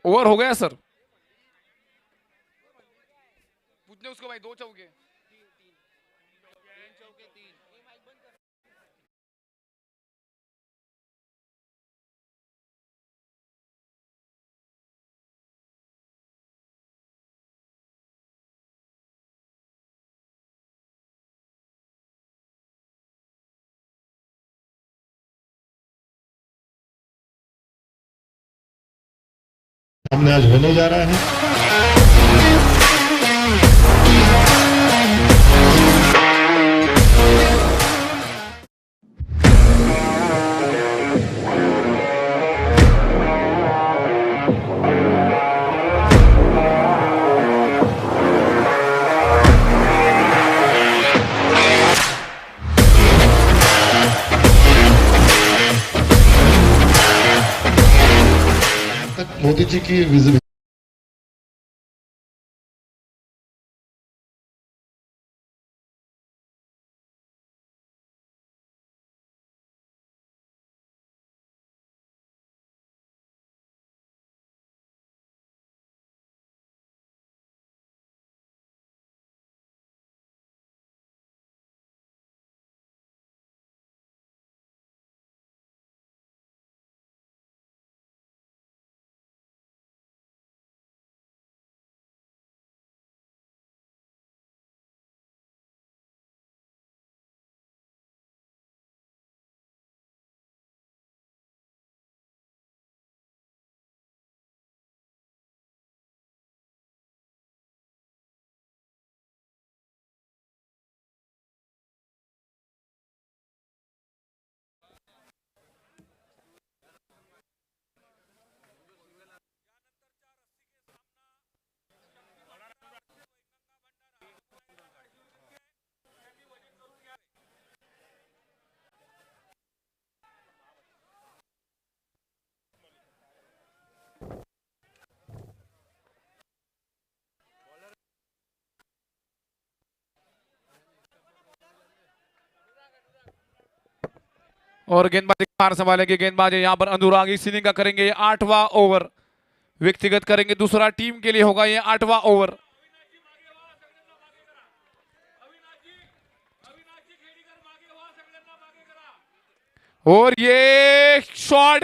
ओवर हो गया सर, पूछने उसको भाई, 2 चौके। सामने आज होने जा रहा है। मोदी जी की विजिबिलिटी और गेंदबाजी हार संभालेंगे गेंदबाज यहां पर अनुराग इस इनिंग का करेंगे 8वां ओवर, व्यक्तिगत करेंगे दूसरा, टीम के लिए होगा ये 8वां ओवर। और ये शॉट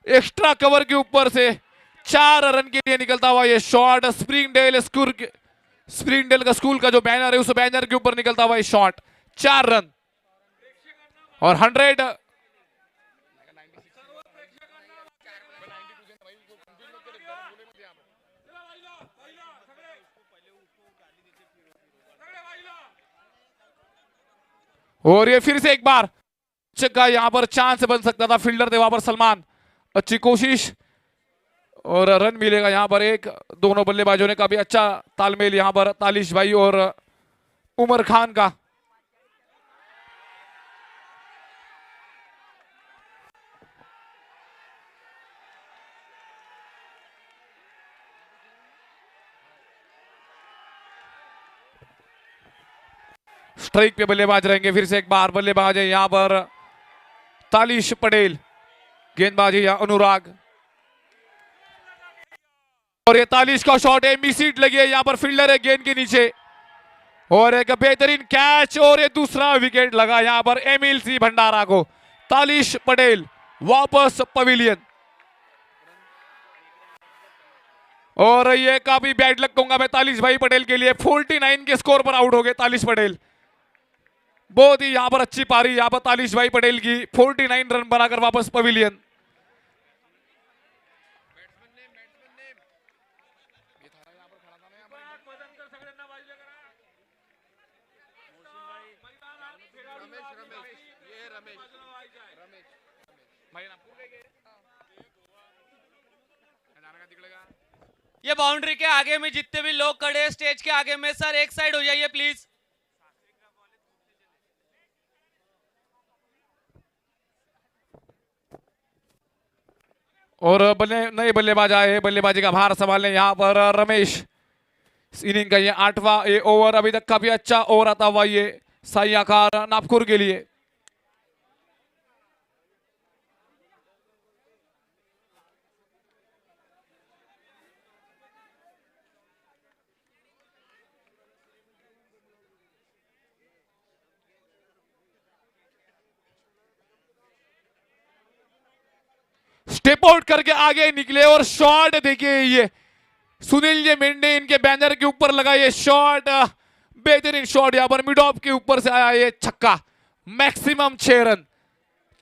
एक्स्ट्रा कवर के ऊपर से 4 रन के लिए निकलता हुआ ये शॉट, स्प्रिंगडेल का स्कूल का जो बैनर है उस बैनर के ऊपर निकलता हुआ ये शॉट, 4 रन और 100। और ये फिर से एक बार का यहां पर चांस बन सकता था, फील्डर थे वहां पर सलमान, अच्छी कोशिश और रन मिलेगा यहां पर एक। दोनों बल्लेबाजों ने काफी अच्छा तालमेल यहां पर, तालिश भाई और उमर खान का। स्ट्राइक पे बल्लेबाज रहेंगे फिर से एक बार, बल्लेबाज है यहां पर तालिश पटेल, गेंदबाजी या अनुराग। और ये तालिश का शॉट है, मिसीट लगी है यहां पर, फील्डर है गेंद के नीचे और एक बेहतरीन कैच और ये दूसरा विकेट लगा यहां पर एमिल सी भंडारा को। तालिश पटेल वापस पवेलियन। और ये काफी बैड लक कहूंगा मैं तालिश भाई पटेल के लिए, 49 के स्कोर पर आउट हो गए तालिश पटेल। बहुत ही यहां पर अच्छी पारी यहां पर तालिश भाई पटेल की, 49 रन बनाकर वापस पवेलियन। ये बाउंड्री के आगे में जितने भी लोग खड़े हैं स्टेज के आगे में, सर एक साइड हो जाइए प्लीज। और नए बल्लेबाज आए, बल्लेबाजी का भार संभालने यहाँ पर रमेश। इनिंग का ये 8वां ये ओवर, अभी तक काफी अच्छा ओवर आता हुआ ये साई आकार नागपुर के लिए। स्टेप आउट करके आगे निकले और शॉट देखिए, ये सुनील जी मेंढे इनके बैनर के ऊपर लगा ये शॉट, बेहतरीन शॉट यहाँ पर मिड ऑफ के ऊपर से आया ये छक्का। मैक्सिमम 6 रन,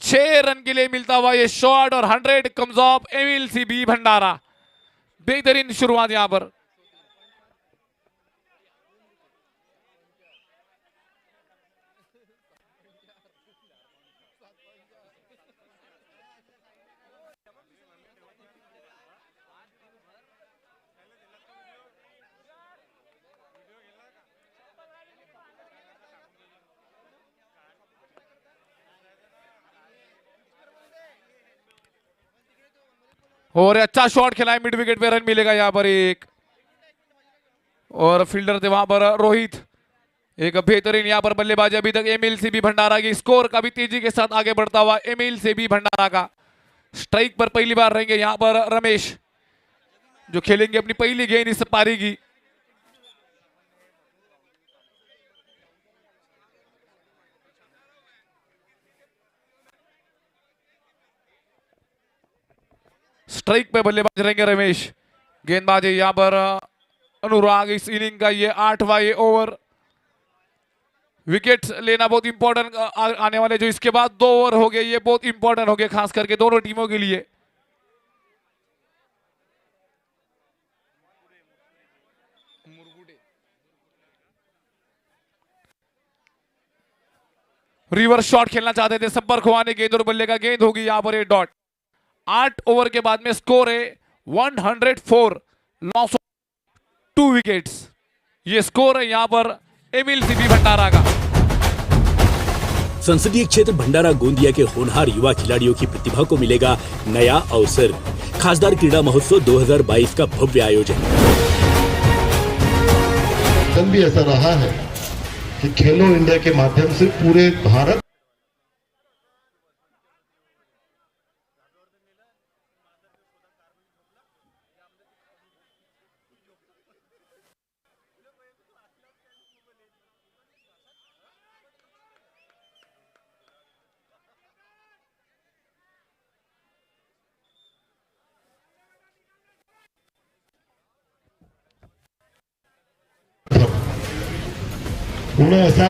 6 रन के लिए मिलता हुआ ये शॉट और 100 कम्स ऑफ एमिल सीबी भंडारा। बेहतरीन शुरुआत यहाँ पर। और अच्छा शॉट खेला है, मिड विकेट पे रन मिलेगा यहाँ पर एक। और फील्डर थे वहां पर रोहित। एक बेहतरीन यहाँ पर बल्लेबाजी अभी तक एमिल सीबी भंडारा की, स्कोर का भी तेजी के साथ आगे बढ़ता हुआ एमिल सीबी भंडारा का। स्ट्राइक पर पहली बार रहेंगे यहाँ पर रमेश, जो खेलेंगे अपनी पहली गेंद इस पारी की। स्ट्राइक पे बल्लेबाज रहेंगे रमेश। गेंदबाजी यहां पर अनुराग। इस इनिंग का ये 8वां ये ओवर। विकेट लेना बहुत इंपॉर्टेंट आने वाले, जो इसके बाद 2 ओवर हो गए ये बहुत इंपॉर्टेंट हो गए, खास करके दोनों टीमों के लिए। रिवर्स शॉट खेलना चाहते थे, संपर्क हुआ नहीं गेंद और बल्ले का, गेंद होगी यहां पर ये डॉट। 8 ओवर के बाद में स्कोर है 104, लॉस 2 विकेट्स। ये स्कोर है यहां पर एमिल सीबी भंडारा का। संसदीय क्षेत्र भंडारा गोंदिया के होनहार युवा खिलाड़ियों की प्रतिभा को मिलेगा नया अवसर। खासदार क्रीड़ा महोत्सव 2022 का भव्य आयोजन। भी ऐसा रहा है कि खेलो इंडिया के माध्यम से पूरे भारत उन्हें ऐसा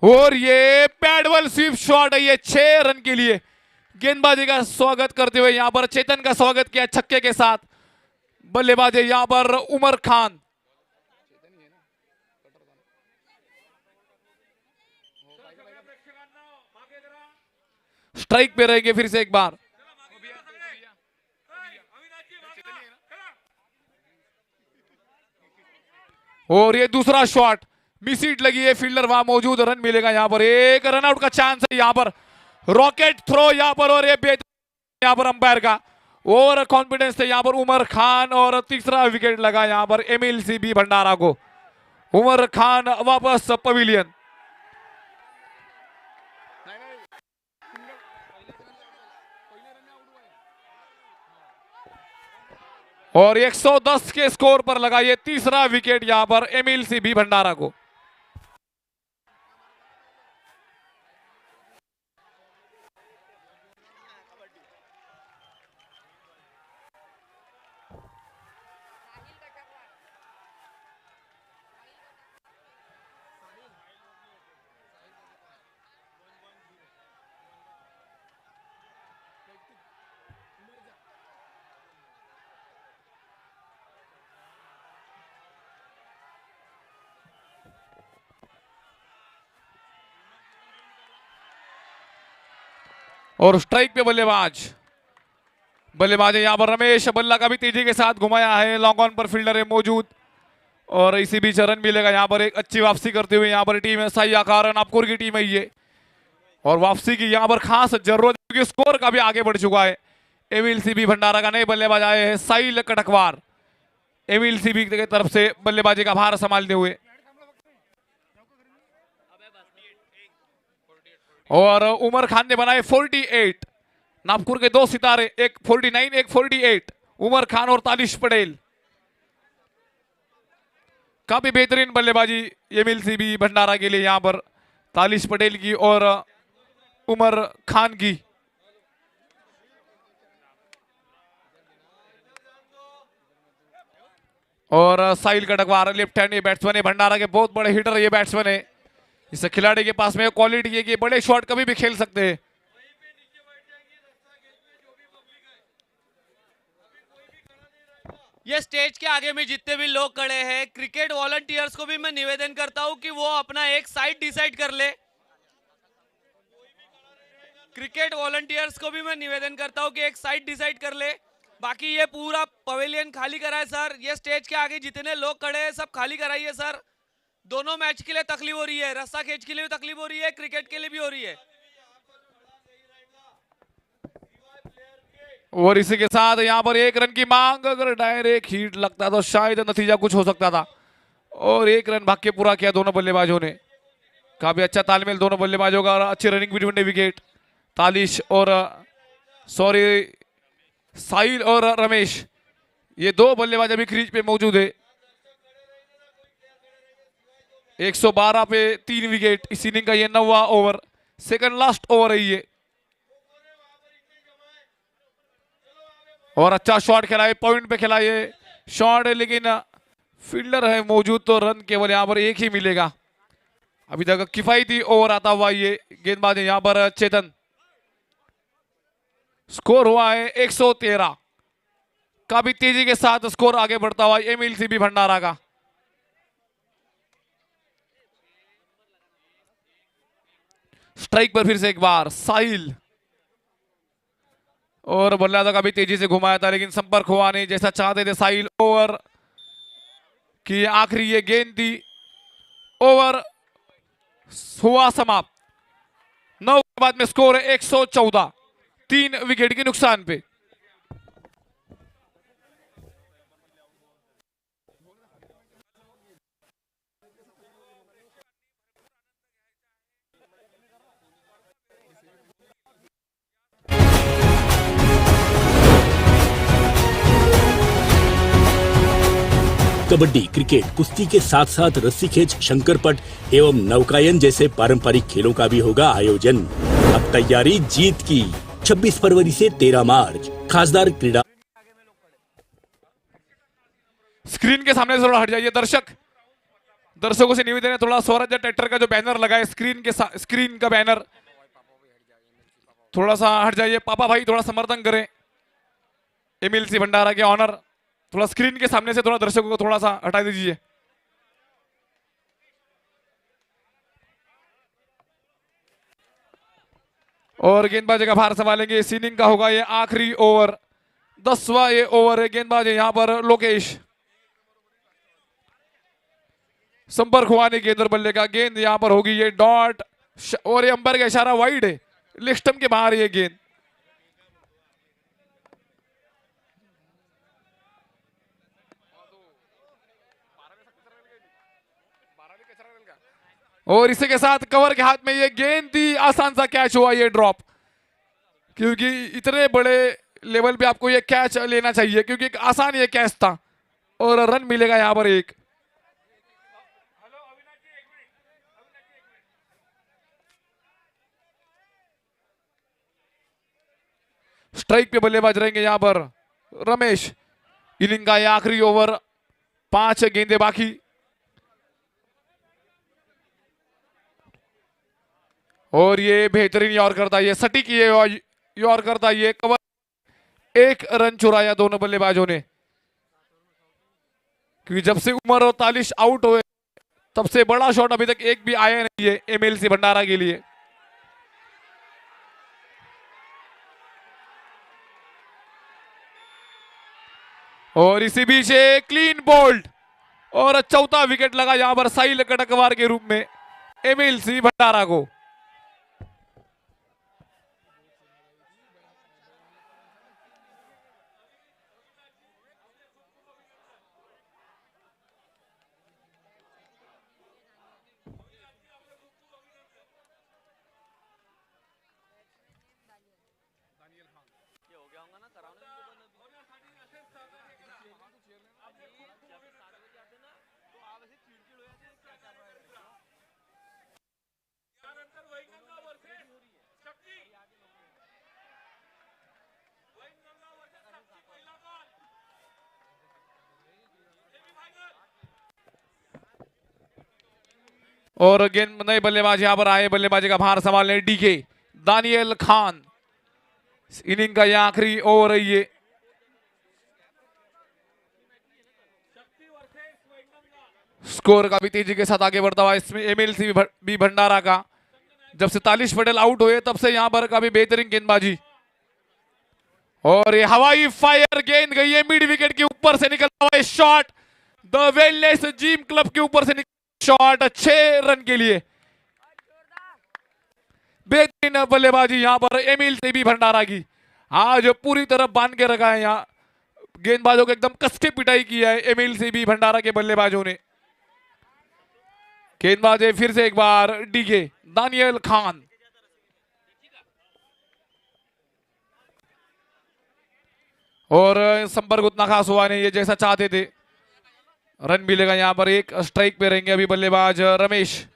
और ये पैडवल स्वीप शॉट है ये 6 रन के लिए। गेंदबाजी का स्वागत करते हुए यहां पर चेतन का स्वागत किया छक्के के साथ। बल्लेबाजी यहां पर उमर खान। स्ट्राइक पे रहेंगे फिर से एक बार। और ये दूसरा शॉट, मिस हिट लगी है, फील्डर वहां मौजूद, रन मिलेगा यहां पर। एक रन आउट का चांस है यहां पर, रॉकेट थ्रो यहां पर। और ये बेहतर यहां पर अंपायर का और कॉन्फिडेंस थे यहां पर उमर खान। और तीसरा विकेट लगा यहां पर एमिल सीबी भंडारा को। उमर खान वापस पवेलियन। और 110 के स्कोर पर लगा ये तीसरा विकेट यहां पर एमिल सीबी भंडारा को। और स्ट्राइक पे बल्लेबाज है यहाँ पर रमेश। बल्ला का भी तेजी के साथ घुमाया है, लॉन्ग ऑन पर फील्डर है मौजूद और इसी बीच रन मिलेगा। यहाँ पर एक अच्छी वापसी करते हुए यहाँ पर टीम है साई आकार नागपुर की टीम है ये, और वापसी की यहाँ पर खास जरूरत है क्योंकि स्कोर का भी आगे बढ़ चुका है। एमिल सीबी भंडारा का नए बल्लेबाज आए हैं साहिल कटकवार, एमिल सीबी की तरफ से बल्लेबाजी का भार संभालते हुए। और उमर खान ने बनाए 48, नागपुर के 2 सितारे, एक 49 एक 48, उमर खान और तालिश पटेल। काफी बेहतरीन बल्लेबाजी एमिल सीबी भंडारा के लिए यहाँ पर तालिश पटेल की और उमर खान की। और साहिल कटकवार लेफ्ट हैंड बैट्समैन है, भंडारा के बहुत बड़े हिटर ये बैट्समैन है। इस खिलाड़ी के पास में क्वालिटी है कि बड़े शॉट कभी भी खेल सकते हैं। ये स्टेज के आगे में जितने भी लोग खड़े हैं, क्रिकेट वॉलंटियर्स को भी मैं निवेदन करता हूं कि वो अपना एक साइड डिसाइड कर ले। क्रिकेट वॉलंटियर्स को भी मैं निवेदन करता हूं कि एक साइड डिसाइड कर ले। बाकी ये पूरा पवेलियन खाली कराए सर, ये स्टेज के आगे जितने लोग खड़े हैं सब खाली कराइए सर। दोनों मैच के लिए तकलीफ हो रही है, रस्सा खेच के लिए भी तकलीफ हो रही है, क्रिकेट के लिए भी हो रही है। और इसी के साथ यहाँ पर 1 रन की मांग, अगर डायरेक्ट हिट लगता तो शायद नतीजा कुछ हो सकता था, और 1 रन भाग के पूरा किया दोनों बल्लेबाजों ने। काफी अच्छा तालमेल दोनों बल्लेबाजों का, अच्छी रनिंग बिटवीन विकेट। तालिश और साहिल और रमेश, ये 2 बल्लेबाज अभी क्रीज पे मौजूद है। 112 पे 3 विकेट, इस इनिंग का ये 9वां ओवर, सेकंड लास्ट ओवर है ये। और अच्छा शॉट खिलाए, पॉइंट पे खिलाए शॉट है, लेकिन फील्डर है मौजूद तो रन केवल यहाँ पर 1 ही मिलेगा। अभी तक किफायती ओवर आता हुआ ये गेंदबाज है यहाँ पर चेतन। स्कोर हुआ है 113, काफी तेजी के साथ स्कोर आगे बढ़ता हुआ एमिल सीबी भंडारा का। स्ट्राइक पर फिर से एक बार साहिल, और बल्लेबाज काफी तेजी से घुमाया था लेकिन संपर्क हुआ नहीं जैसा चाहते थे साहिल। ओवर की आखिरी ये गेंद थी, ओवर हुआ समाप्त। 9 के बाद में स्कोर है 114, 3 विकेट के नुकसान पे। कबड्डी, क्रिकेट, कुश्ती के साथ साथ रस्सी खेच, शंकरपट एवं नौकायन जैसे पारंपरिक खेलों का भी होगा आयोजन। अब तैयारी जीत की। 26 फरवरी से 13 मार्च खासदार क्रीड़ा। स्क्रीन के सामने से थोड़ा हट जाइए दर्शकों से निवेदन है, थोड़ा स्वराज्य ट्रैक्टर का जो बैनर लगा है स्क्रीन का बैनर थोड़ा सा हट जाइए। पापा भाई थोड़ा समर्थन करें एमिल सी भंडारा के ऑनर, थोड़ा स्क्रीन के सामने से थोड़ा दर्शकों को थोड़ा सा हटा दीजिए। और गेंदबाजी का भार संभालेंगे, इस इनिंग का होगा ये आखिरी ओवर, 10वां ये ओवर है। गेंदबाज है यहाँ पर लोकेश, संपर्क हुआ नहीं गेंद और बल्ले का। गेंद यहाँ पर होगी ये डॉट, और ये अंपायर का इशारा वाइड है, लेग स्टंप के बाहर ये गेंद। और इसी के साथ कवर के हाथ में ये गेंद थी, आसान सा कैच हुआ ये ड्रॉप, क्योंकि इतने बड़े लेवल पे आपको ये कैच लेना चाहिए क्योंकि एक आसान ये कैच था और रन मिलेगा यहां पर 1। स्ट्राइक पे बल्लेबाज रहेंगे यहां पर रमेश। इनिंग का ये आखिरी ओवर, 5 गेंदे बाकी। और ये बेहतरीन यॉर्कर था, ये सटीक ये यॉर्कर था, ये कवर। 1 रन चुराया दोनों बल्लेबाजों ने, क्योंकि जब से उमर और तालिश आउट हुए तब से बड़ा शॉट अभी तक एक भी आया नहीं है एमएलसी भंडारा के लिए। और इसी बीच क्लीन बोल्ड और चौथा विकेट लगा यहां पर साहिल कटकवार के रूप में एमएलसी भंडारा को। और गेंद नए बल्लेबाज यहां पर आए, बल्लेबाजी का भार संभालने डीके दानियल खान। इनिंग का यह आखिरी ओवर है ये। स्कोर काफी तेजी के साथ आगे बढ़ता हुआ इसमें एमएलसी भी भंडारा का। जब से तालिश पटेल आउट हुए तब से यहां पर काफी बेहतरीन गेंदबाजी। और ये हवाई फायर गेंद गई है मिड विकेट के ऊपर से निकलता हुआ shot, the wellness gym club के ऊपर से शॉट 6 रन के लिए। बेहतरीन बल्लेबाजी यहां पर एमएलसी भी भंडारा की। आज पूरी तरह बांध के रखा है, यहाँ गेंदबाजों को एकदम कस के पिटाई किया है एमएलसी भी भंडारा के बल्लेबाजों ने। गेंदबाज फिर से एक बार डीके दानियल खान। और संपर्क उतना खास हुआ नहीं है जैसा चाहते थे। रन मिलेगा यहां पर, एक स्ट्राइक पे रहेंगे अभी बल्लेबाज रमेश।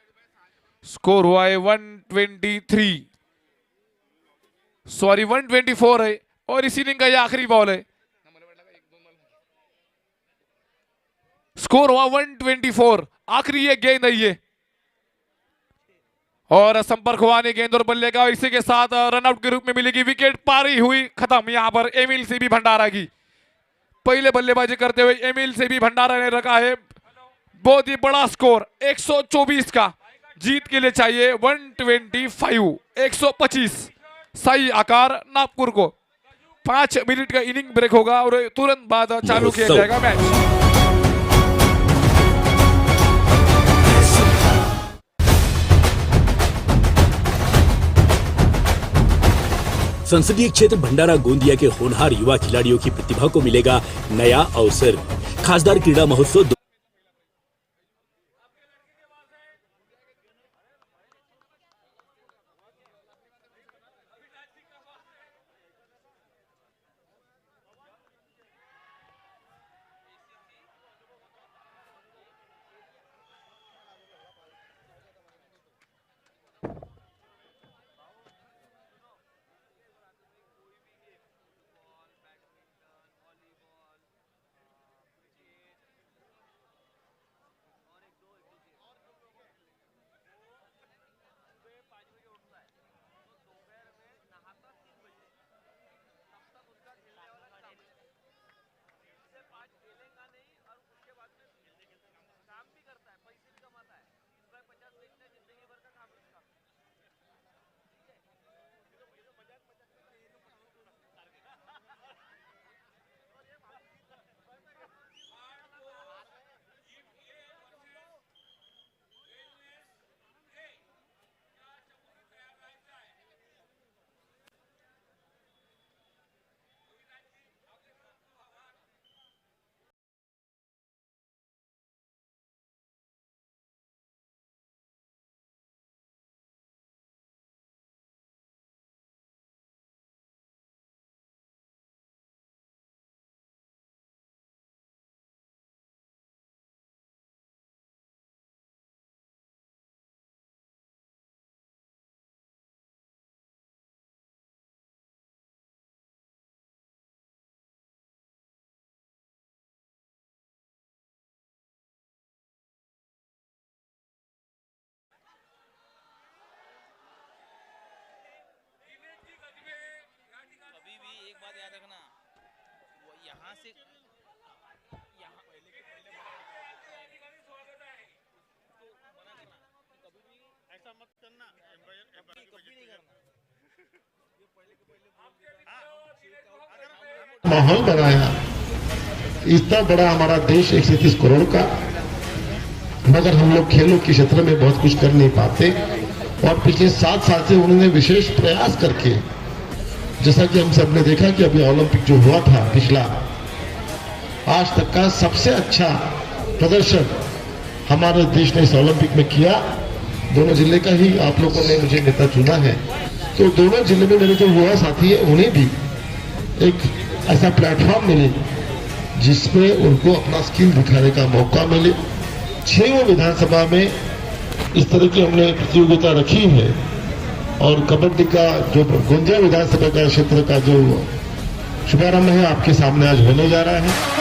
स्कोर हुआ है 124 है और इस इनिंग का यह आखिरी बॉल है। स्कोर हुआ 124, आखिरी ये गेंद है ये। और संपर्क हुआ नहीं गेंद और बल्ले का। इसी के साथ रनआउट के रूप में मिलेगी विकेट। पारी हुई खत्म यहां पर एमएलसी भी भंडारा की। पहले बल्लेबाजी करते हुए एमएलसी भी भंडारा ने रखा है बहुत ही बड़ा स्कोर 124 का। जीत के लिए चाहिए 125, 125। सही आकार नागपुर को। 5 मिनट का इनिंग ब्रेक होगा और तुरंत बाद चालू किया जाएगा मैच। संसदीय क्षेत्र भंडारा गोंदिया के होनहार युवा खिलाड़ियों की प्रतिभा को मिलेगा नया अवसर। खासदार क्रीड़ा महोत्सव माहौल बनाया इतना बड़ा हमारा देश 137 करोड़ का, मगर हम लोग खेलों के क्षेत्र में बहुत कुछ कर नहीं पाते। और पिछले 7 साल से उन्होंने विशेष प्रयास करके, जैसा कि हम सब ने देखा कि अभी ओलंपिक जो हुआ था पिछला, आज तक का सबसे अच्छा प्रदर्शन हमारे देश ने इस ओलंपिक में किया। दोनों जिले का ही आप लोगों ने मुझे नेता चुना है, तो दोनों जिले में मेरे जो युवा साथी है उन्हें भी एक ऐसा प्लेटफॉर्म मिले जिसमें उनको अपना स्किल दिखाने का मौका मिले। 6 विधानसभा में इस तरह की हमने प्रतियोगिता रखी है और कबड्डी का जो गोंदिया विधानसभा का क्षेत्र का जो शुभारंभ है आपके सामने आज होने जा रहा है।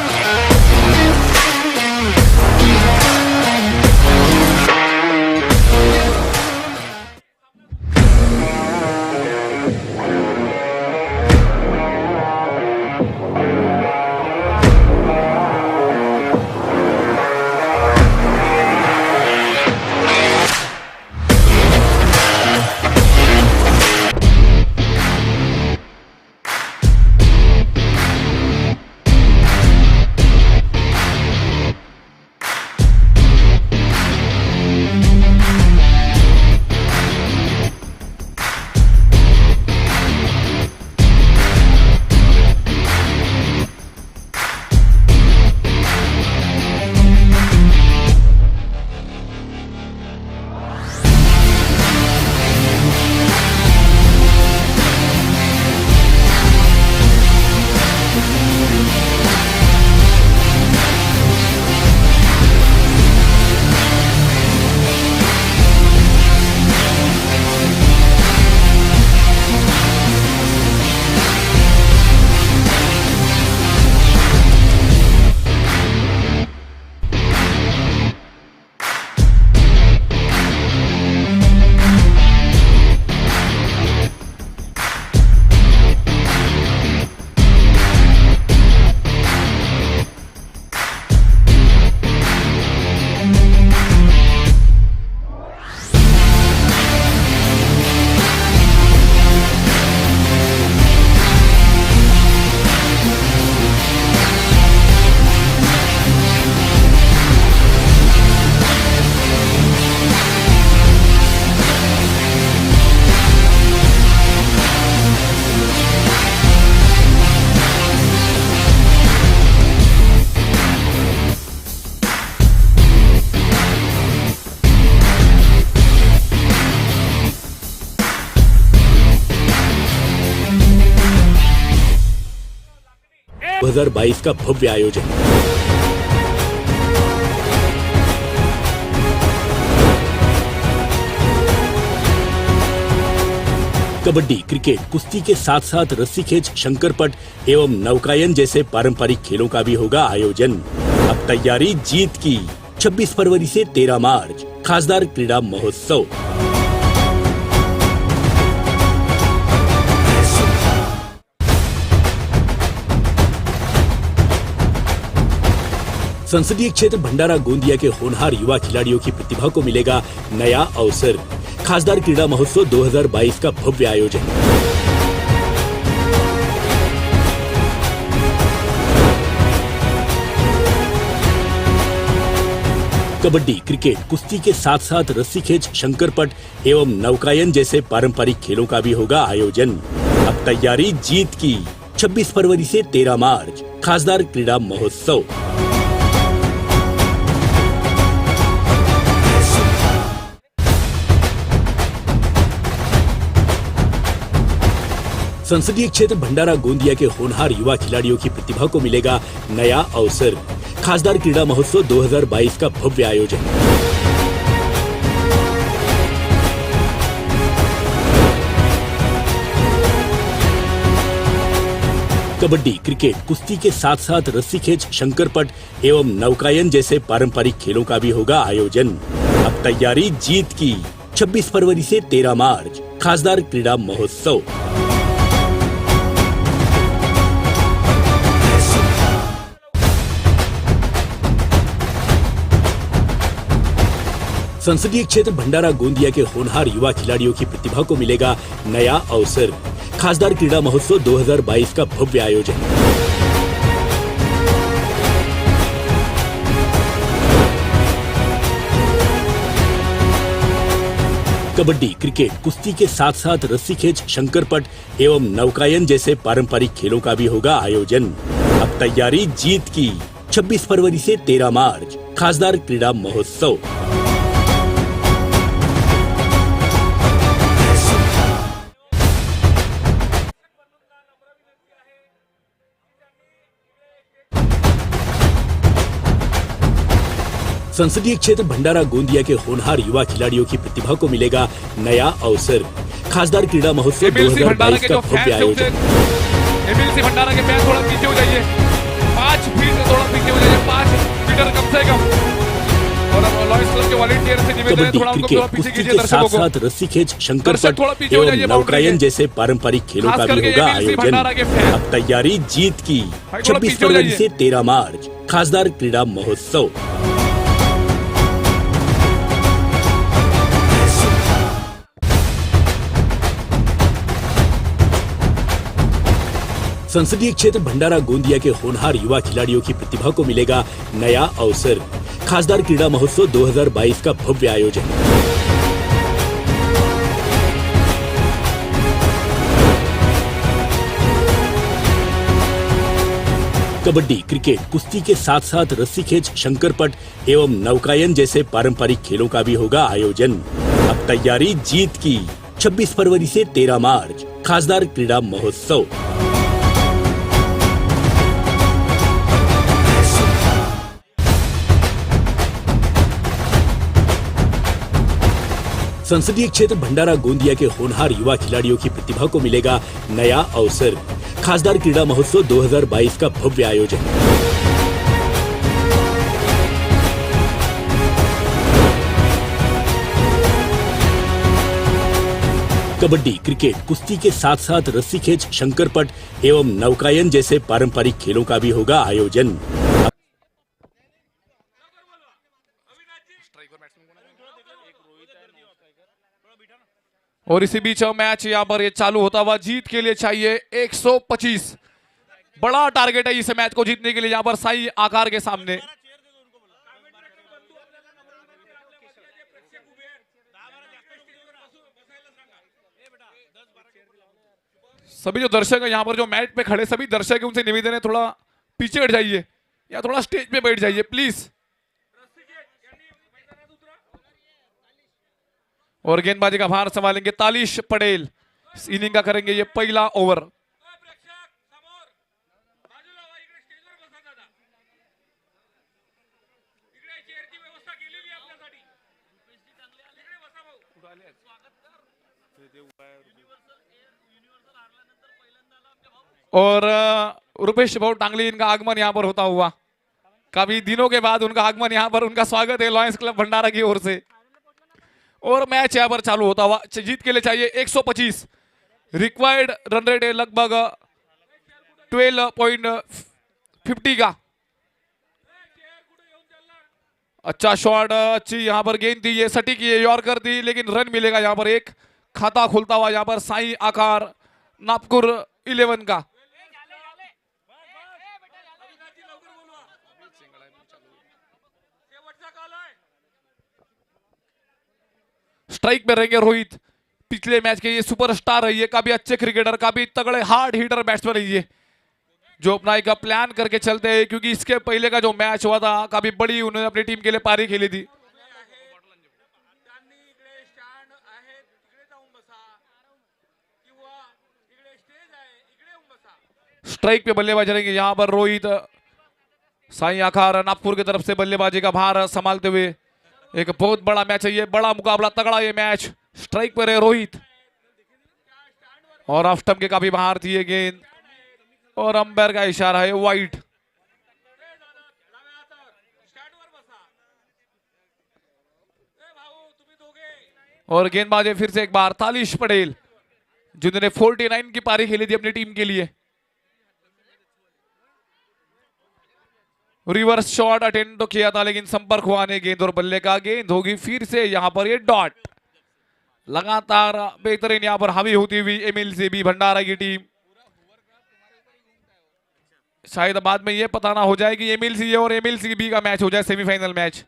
दो 2022 का भव्य आयोजन। कबड्डी, क्रिकेट, कुश्ती के साथ साथ रस्सी खेच, शंकरपट एवं नौकायन जैसे पारंपरिक खेलों का भी होगा आयोजन। अब तैयारी जीत की। 26 फरवरी से 13 मार्च खासदार क्रीड़ा महोत्सव। संसदीय क्षेत्र भंडारा गोंदिया के होनहार युवा खिलाड़ियों की प्रतिभा को मिलेगा नया अवसर। खासदार क्रीड़ा महोत्सव 2022 का भव्य आयोजन। कबड्डी, क्रिकेट, कुश्ती के साथ साथ रस्सी खेच, शंकरपट एवं नौकायन जैसे पारंपरिक खेलों का भी होगा आयोजन। अब तैयारी जीत की। 26 फरवरी से 13 मार्च खासदार क्रीड़ा महोत्सव। संसदीय क्षेत्र भंडारा गोंदिया के होनहार युवा खिलाड़ियों की प्रतिभा को मिलेगा नया अवसर। खासदार क्रीड़ा महोत्सव 2022 का भव्य आयोजन। कबड्डी, क्रिकेट, कुश्ती के साथ साथ रस्सी खेच, शंकरपट एवं नौकायन जैसे पारंपरिक खेलों का भी होगा आयोजन। अब तैयारी जीत की। 26 फरवरी से 13 मार्च खासदार क्रीड़ा महोत्सव। संसदीय क्षेत्र भंडारा गोंदिया के होनहार युवा खिलाड़ियों की प्रतिभा को मिलेगा नया अवसर। खासदार क्रीड़ा महोत्सव 2022 का भव्य आयोजन। कबड्डी, क्रिकेट, कुश्ती के साथ साथ रस्सी खेच, शंकरपट एवं नौकायन जैसे पारंपरिक खेलों का भी होगा आयोजन। अब तैयारी जीत की। 26 फरवरी से 13 मार्च खासदार क्रीड़ा महोत्सव। संसदीय क्षेत्र भंडारा गोंदिया के होनहार युवा खिलाड़ियों की प्रतिभा को मिलेगा नया अवसर। खासदार क्रीड़ा महोत्सव 2022 का भव्य आयोजन। एमएलसी भंडारा के पैर थोड़ा पीछे हो जाइए, 5 फीट थोड़ा पीछे हो जाइए, 5 मीटर कम से कम। और लॉयंस क्लब के वॉलंटियर से निवेदन है थोड़ा उनको थोड़ा पीछे कीजिए दर्शकों को। साथ रस्सी खेच, शंकरपट एवं नौकायन जैसे पारंपरिक खेलों का भी होगा आयोजन। अब तैयारी जीत की। 26 फरवरी से 13 मार्च खासदार क्रीड़ा महोत्सव। संसदीय क्षेत्र भंडारा गोंदिया के होनहार युवा खिलाड़ियों की प्रतिभा को मिलेगा नया अवसर। खासदार क्रीड़ा महोत्सव 2022 का भव्य आयोजन। कबड्डी, क्रिकेट, कुश्ती के साथ साथ रस्सी खेच, शंकरपट एवं नौकायन जैसे पारंपरिक खेलों का भी होगा आयोजन। अब तैयारी जीत की। 26 फरवरी से 13 मार्च खासदार क्रीड़ा महोत्सव। संसदीय क्षेत्र भंडारा गोंदिया के होनहार युवा खिलाड़ियों की प्रतिभा को मिलेगा नया अवसर। खासदार क्रीड़ा महोत्सव 2022 का भव्य आयोजन। कबड्डी, क्रिकेट, कुश्ती के साथ साथ रस्सी खेच, शंकरपट एवं नौकायन जैसे पारंपरिक खेलों का भी होगा आयोजन। और इसी बीच मैच यहाँ पर ये चालू होता हुआ, जीत के लिए चाहिए 125। बड़ा टारगेट है इस मैच को जीतने के लिए यहाँ पर साई आकार के सामने। सभी जो दर्शक है यहाँ पर जो मैच पे खड़े सभी दर्शक है, उनसे निवेदन है थोड़ा पीछे हट जाइए या थोड़ा स्टेज पे बैठ जाइए प्लीज। और गेंदबाजी का भार संभालेंगे तालिश पटेल। इनिंग का करेंगे ये पहला ओवर। और रुपेश भाऊ टांगली, इनका आगमन यहाँ पर होता हुआ काफी दिनों के बाद उनका आगमन यहाँ पर, उनका स्वागत है लॉयंस क्लब भंडारा की ओर से। और मैच यहाँ पर चालू होता हुआ, जीत के लिए चाहिए 125। रिक्वायर्ड रन रेट है लगभग 12.50 का। अच्छा शॉट, अच्छी यहाँ पर गेंद दी, ये सटीक ये यॉर्कर दी, लेकिन रन मिलेगा यहाँ पर एक। खाता खुलता हुआ यहाँ पर साई आकार नागपुर 11 का। स्ट्राइक में रहेंगे रोहित, पिछले मैच के ये सुपरस्टार है, ये काफी अच्छे क्रिकेटर, काफी तगड़े हार्ड हिटर बैट्समैन है ये, जो अपना एक प्लान करके चलते हैं। क्योंकि इसके पहले का जो मैच हुआ था काफी बड़ी उन्होंने अपनी टीम के लिए पारी खेली थी। स्ट्राइक पे बल्लेबाज रहेंगे यहाँ पर रोहित। साई आखार नागपुर की तरफ से बल्लेबाजी का भार संभालते हुए। एक बहुत बड़ा मैच है ये, बड़ा मुकाबला, तगड़ा ये मैच। स्ट्राइक पर है रोहित और ऑफ स्टंप के काफी बाहर थी ये गेंद और अंपायर का इशारा है वाइड। और गेंदबाज फिर से एक बार तालिश पटेल, जिन्होंने 49 की पारी खेली थी अपनी टीम के लिए। रिवर्स शॉट अटेंड तो किया था, लेकिन संपर्क हुआ नहीं गेंद और बल्ले का। गेंद होगी फिर से यहाँ पर ये डॉट। लगातार बेहतरीन यहाँ पर हावी होती हुई एमएलसी बी भंडारा की टीम। शायद बाद में ये पता ना हो जाए कि एमएलसी ए और एमएलसी बी का मैच हो जाए सेमीफाइनल मैच।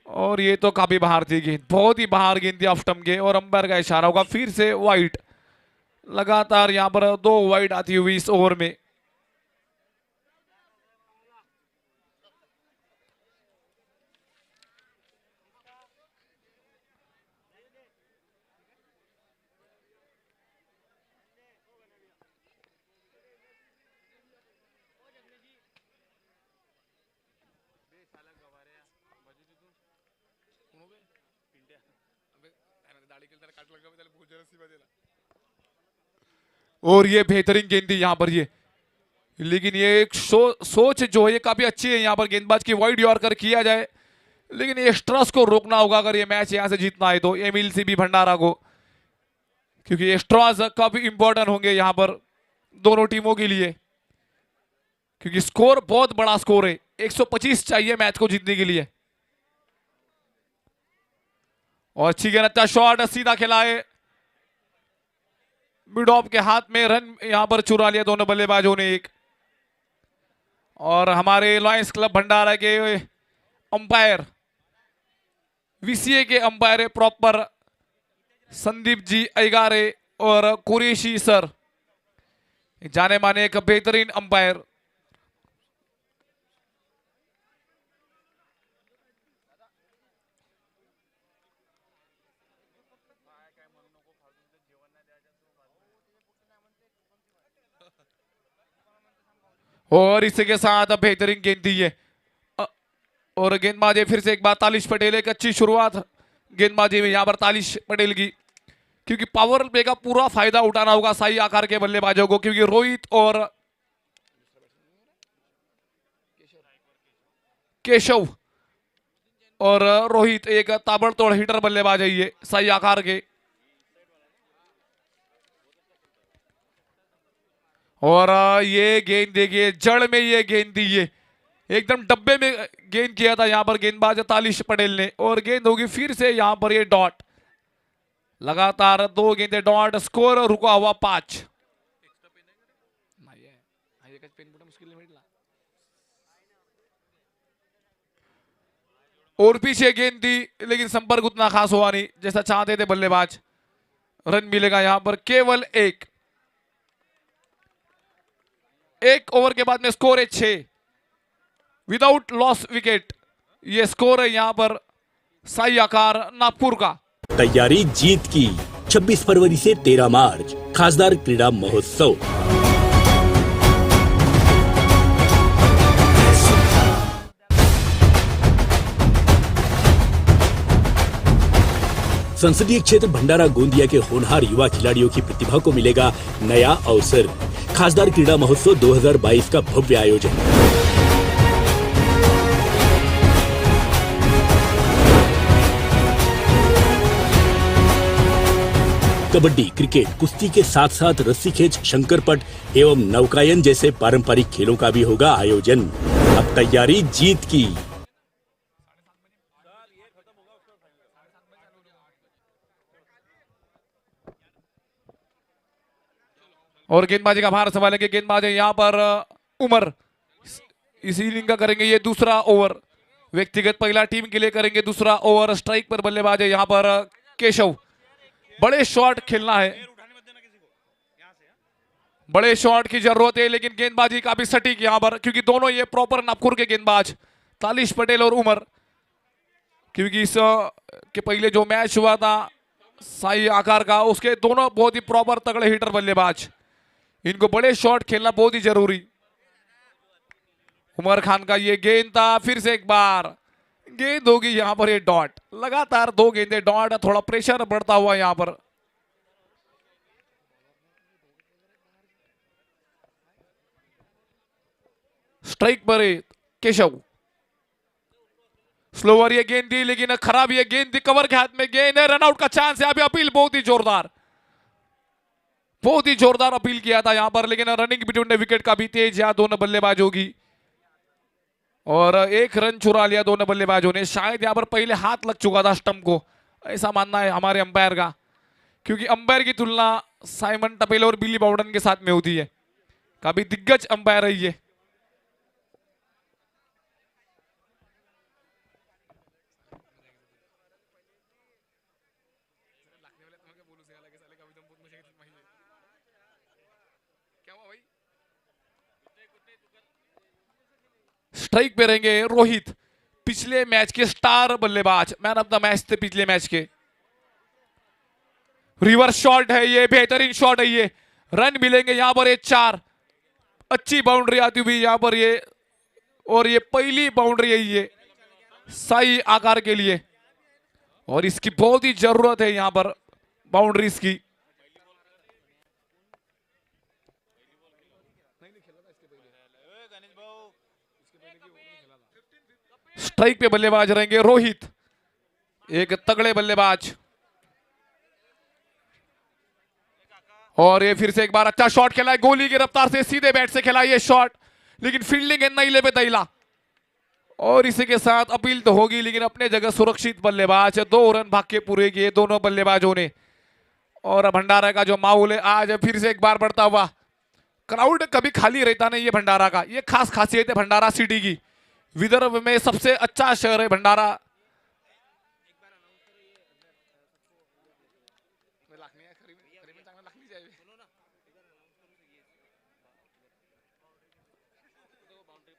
और ये तो काफी बाहर थी गेंद, बहुत ही बाहर गेंद थी ऑफ स्टंप के, और अंपायर का इशारा होगा फिर से वाइड। लगातार यहाँ पर 2 वाइड आती हुई इस ओवर में। और ये बेहतरीन गेंद थी यहाँ पर ये, लेकिन ये एक सोच जो है ये काफी अच्छी है यहाँ पर गेंदबाज की, वाइड यॉर्कर किया जाए, लेकिन ये एक्स्ट्रास को रोकना होगा अगर ये मैच यहाँ से जीतना है तो एमिल सीबी भंडारा को, क्योंकि एक्स्ट्रास काफी इंपॉर्टेंट होंगे यहाँ पर दोनों टीमों के लिए, क्योंकि स्कोर बहुत बड़ा स्कोर है, 125 चाहिए मैच को जीतने के लिए। और अच्छी गेंद, अच्छा शॉट सीधा खेला है, मिड ऑफ के हाथ में, रन यहां पर चुरा लिया दोनों बल्लेबाजों ने एक। और हमारे लॉयंस क्लब भंडारा के अंपायर, वीसीए के अंपायर है प्रॉपर संदीप जी अयगारे और कुरैशी सर, जाने माने एक बेहतरीन अंपायर। और इसी के साथ बेहतरीन गेंद दी है, और गेंदबाजी फिर से एक बार तालिश पटेल, एक अच्छी शुरुआत गेंदबाजी में यहाँ पर तालिश पटेल की, क्योंकि पावर प्ले का पूरा फायदा उठाना होगा साई आकार के बल्लेबाजों को, क्योंकि रोहित और केशव और रोहित एक ताबड़तोड़ हिटर बल्लेबाज है ये साई आकार के। और ये गेंद देखिए, जड़ में ये गेंद दी है, एकदम डब्बे में गेंद किया था यहाँ पर गेंदबाज तालिश पटेल ने, और गेंद होगी फिर से यहाँ पर ये डॉट। लगातार 2 गेंदें डॉट, स्कोर रुका हुआ 5। और पीछे गेंद दी, लेकिन संपर्क उतना खास हुआ नहीं जैसा चाहते थे बल्लेबाज। रन मिलेगा यहाँ पर केवल 1 ओवर के बाद में स्कोर है 6 विदाउट लॉस विकेट। ये स्कोर है यहां पर साई आकार नागपुर का। तैयारी जीत की 26 फरवरी से 13 मार्च खासदार क्रीडा महोत्सव। संसदीय क्षेत्र भंडारा गोंदिया के होनहार युवा खिलाड़ियों की प्रतिभा को मिलेगा नया अवसर। खासदार क्रीडा महोत्सव 2022 का भव्य आयोजन। कबड्डी, क्रिकेट, कुश्ती के साथ साथ रस्सी खेच, शंकरपट एवं नौकायन जैसे पारंपरिक खेलों का भी होगा आयोजन। अब तैयारी जीत की। और गेंदबाजी का भार संभालेंगे गेंदबाज यहाँ पर उमर, इसी इनिंग का करेंगे ये दूसरा ओवर। व्यक्तिगत पहला टीम के लिए करेंगे दूसरा ओवर। स्ट्राइक पर बल्लेबाज है यहाँ पर केशव। बड़े शॉट खेलना है, बड़े शॉट की जरूरत है, लेकिन गेंदबाजी काफी सटीक यहाँ पर, क्योंकि दोनों ये प्रॉपर नागपुर के गेंदबाज तालिश पटेल और उमर, क्योंकि इस के पहले जो मैच हुआ था साई आकार का, उसके दोनों बहुत ही प्रॉपर तगड़े हिटर बल्लेबाज। इनको बड़े शॉट खेलना बहुत ही जरूरी। उमर खान का ये गेंद था, फिर से एक बार गेंद होगी यहां पर ये डॉट। लगातार 2 गेंदें डॉट, थोड़ा प्रेशर बढ़ता हुआ यहां पर। स्ट्राइक पर केशव, स्लोवर ये गेंद दी, लेकिन खराब ये गेंद दी, कवर के हाथ में गेंद है, रनआउट का चांस है। अभी अपील बहुत ही जोरदार, बहुत ही जोरदार अपील किया था यहां पर, लेकिन रनिंग बिटवीन द विकेट का भी तेज यहां दोनों बल्लेबाजों की, और 1 रन चुरा लिया दोनों बल्लेबाजों ने। शायद यहां पर पहले हाथ लग चुका था स्टंप को, ऐसा मानना है हमारे अंपायर का, क्योंकि अंपायर की तुलना साइमन टपेल और बिली बाउडन के साथ में होती है। काफी दिग्गज अंपायर है ये। स्ट्राइक पे रहेंगे रोहित, पिछले मैच के स्टार बल्लेबाज, मैन ऑफ द मैच थे पिछले मैच के। रिवर्स शॉट है ये, बेहतरीन शॉट है ये, रन मिलेंगे यहां पर ये 4। अच्छी बाउंड्री आती हुई यहां पर ये, और ये पहली बाउंड्री है ये साई आकार के लिए, और इसकी बहुत ही जरूरत है यहां पर बाउंड्रीज की। स्ट्राइक पे बल्लेबाज रहेंगे रोहित, एक तगड़े बल्लेबाज, और ये फिर से एक बार अच्छा शॉट खेला है, गोली की रफ्तार से सीधे बैट से खेला ये शॉट, लेकिन फील्डिंग है नहीं ले पे दैला, और इसी के साथ अपील तो होगी लेकिन अपने जगह सुरक्षित बल्लेबाज, 2 रन भाग के पूरे किए दोनों बल्लेबाजों ने। और भंडारा का जो माहौल है आज फिर से एक बार बढ़ता हुआ, क्राउड कभी खाली रहता नहीं, ये भंडारा का ये खास खासियत है भंडारा सिटी की। विदर्भ में सबसे अच्छा शहर है भंडारा।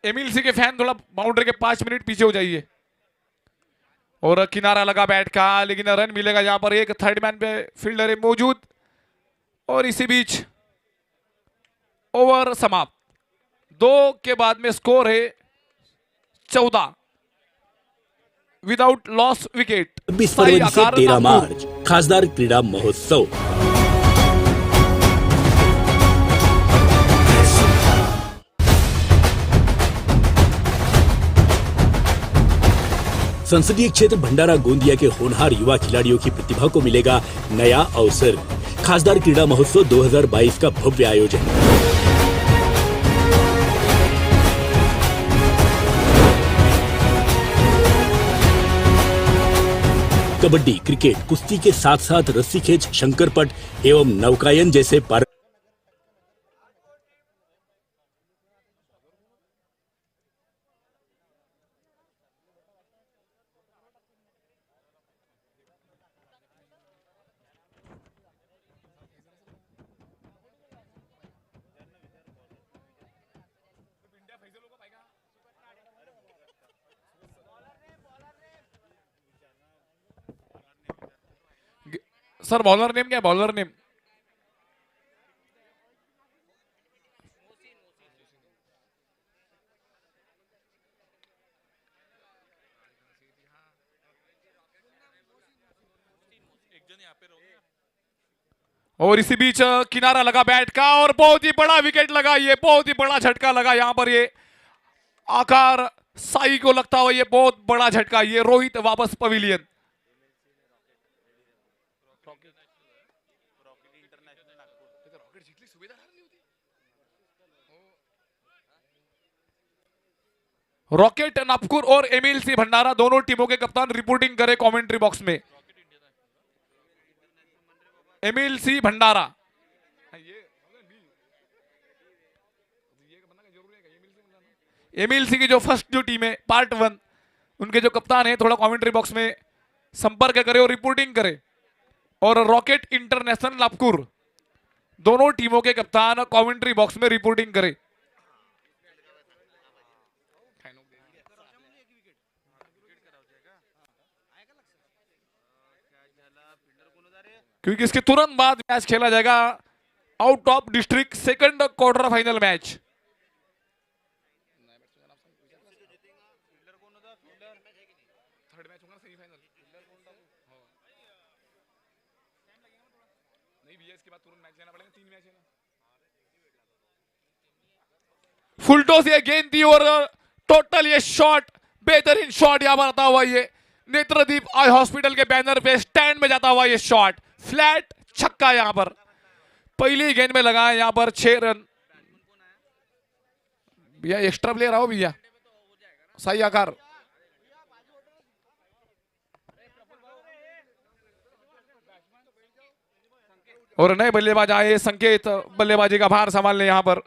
एमएलसी के फैन थोड़ा बाउंड्री के 5 मिनट पीछे हो जाइए। और किनारा लगा बैट का, लेकिन रन मिलेगा यहां पर, एक थर्ड मैन पे फील्डर है मौजूद, और इसी बीच ओवर समाप्त। 2 के बाद में स्कोर है 14 विदाउट लॉस विकेट। 26 फरवरी से 13 मार्च खासदार क्रीडा महोत्सव। संसदीय क्षेत्र भंडारा गोंदिया के होनहार युवा खिलाड़ियों की प्रतिभा को मिलेगा नया अवसर। खासदार क्रीडा महोत्सव 2022 का भव्य आयोजन। कबड्डी, क्रिकेट, कुश्ती के साथ साथ रस्सी खेच, शंकरपट एवं नौकायन जैसे सर बॉलर नेम क्या है? बॉलर नेम और इसी बीच किनारा लगा बैट का, और बहुत ही बड़ा विकेट लगा, ये बहुत ही बड़ा झटका लगा यहां पर, ये आकार साई को लगता हुआ ये बहुत बड़ा झटका, ये रोहित वापस पवेलियन। रॉकेट नागपुर और एमएलसी भंडारा दोनों टीमों के कप्तान रिपोर्टिंग करें कमेंट्री बॉक्स में। एमएलसी भंडारा, एमएलसी की जो फर्स्ट जो टीम है पार्ट 1, उनके जो कप्तान है थोड़ा कमेंट्री बॉक्स में संपर्क करें और रिपोर्टिंग करें। और रॉकेट इंटरनेशनल नागपुर दोनों टीमों के कप्तान कमेंट्री बॉक्स में रिपोर्टिंग करें। क्योंकि इसके तुरंत बाद मैच खेला जाएगा out of district second quarter final match. फुलटो से गेंद दी और टोटल ये शॉट, बेहतरीन शॉट यहां पर आता हुआ, ये नेत्रदीप आई हॉस्पिटल के बैनर पे स्टैंड में जाता हुआ ये शॉट, फ्लैट छक्का यहां पर, पहली गेंद में लगा है यहां पर 6 रन। भैया एक्स्ट्रा प्लेयर आओ भैया, सही आकार। और नए बल्लेबाज आए, संकेत बल्लेबाजी का भार संभालने यहां पर।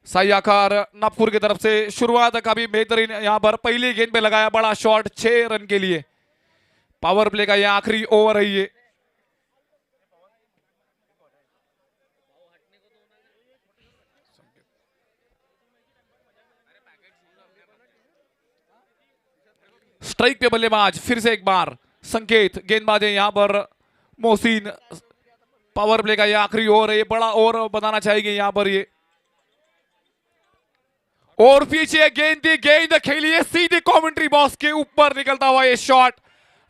साई आकार नागपुर की तरफ से शुरुआत काफी बेहतरीन यहां पर, पहली गेंद पे लगाया बड़ा शॉट 6 रन के लिए। पावर प्ले का यह आखिरी ओवर है ये। स्ट्राइक पे बल्लेबाज फिर से एक बार संकेत, गेंदबाज है यहाँ पर मोहसिन। पावर प्ले का ये आखिरी ओवर है, ये बड़ा ओवर बनाना चाहेंगे यहाँ पर ये। और पीछे गेंद खेली है सीधे कमेंट्री बॉक्स के ऊपर निकलता हुआ ये शॉट।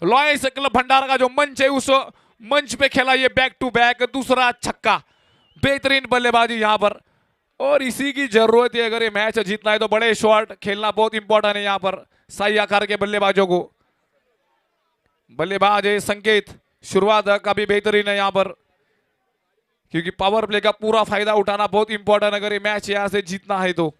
लॉयंस क्लब भंडारा का जो मंच है उस मंच पे खेला ये बैक टू बैक दूसरा छक्का। बेहतरीन बल्लेबाजी यहाँ पर, और इसी की जरूरत है अगर ये मैच जीतना है तो बड़े शॉट खेलना बहुत इंपॉर्टेंट है यहाँ पर साई आकार के बल्लेबाजों को। बल्लेबाज है संकेत, शुरुआत काफी बेहतरीन है यहाँ पर, क्योंकि पावर प्ले का पूरा फायदा उठाना बहुत इंपॉर्टेंट अगर ये मैच यहां से जीतना है तो।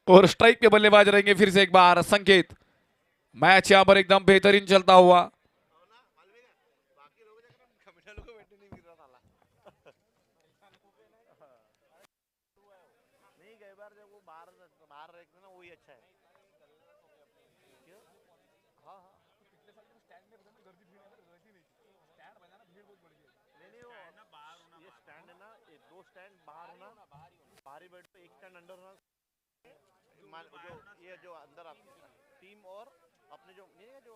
और स्ट्राइक पे बल्लेबाज रहेंगे फिर से एक बार संकेत। मैच यहां पर एकदम बेहतरीन चलता हुआ। ये जो अंदर टीम और अपने जो ये जो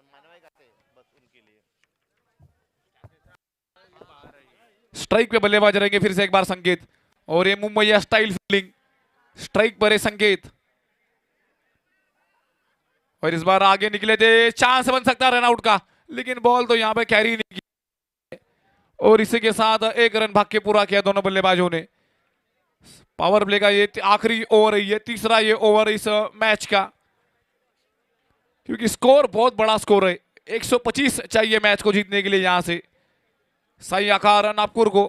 मानवाई गाते हैं बस उनके लिए। स्ट्राइक पे बल्लेबाज रहेंगे फिर से एक बार संकेत, और ये मुंबई स्टाइल फील्डिंग। स्ट्राइक पर है संकेत, और इस बार आगे निकले थे, चांस बन सकता रन आउट का, लेकिन बॉल तो यहां पे कैरी नहीं की, और इसी के साथ एक रन भाग के पूरा किया दोनों बल्लेबाजों ने। पावर प्ले का ये आखिरी ओवर है, ये तीसरा ये ओवर इस मैच का, क्योंकि स्कोर बहुत बड़ा स्कोर है। 125 चाहिए मैच को जीतने के लिए यहां से साई आकार नागपुर को।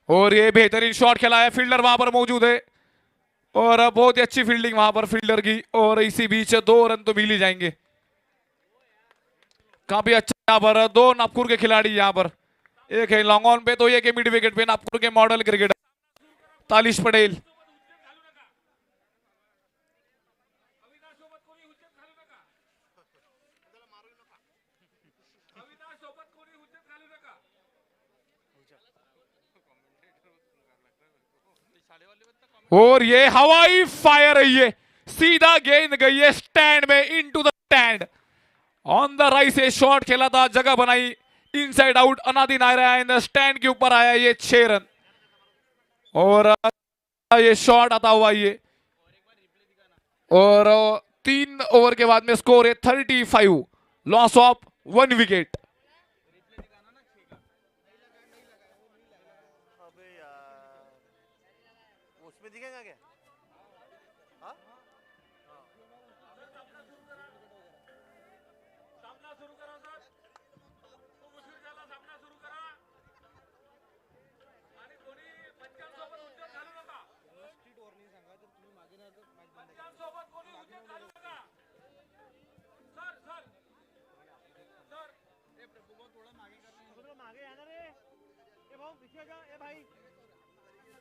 और ये बेहतरीन शॉट खेला है, फील्डर वहां पर मौजूद है, और बहुत ही अच्छी फील्डिंग वहां पर फील्डर की, और इसी बीच 2 रन तो मिल ही जाएंगे। काफी अच्छा यहाँ पर 2 नागपुर के खिलाड़ी यहाँ पर, एक है लॉन्ग ऑन पे तो एक है मिड विकेट पे नागपुर के मॉडल क्रिकेटर तालिश पटेल। और ये हवाई फायर है, ये सीधा गेंद गई है स्टैंड में, into the stand. On the right से शॉट खेला था, जगह बनाई, इनसाइड आउट अनादि नायरा इन द स्टैंड के ऊपर आया ये 6 रन। और ये शॉट आता हुआ ये, और 3 ओवर के बाद में स्कोर है 35, लॉस ऑफ 1 विकेट। अबे यार उसमें दिखेगा क्या? हाँ? पीछे जा ए भाई,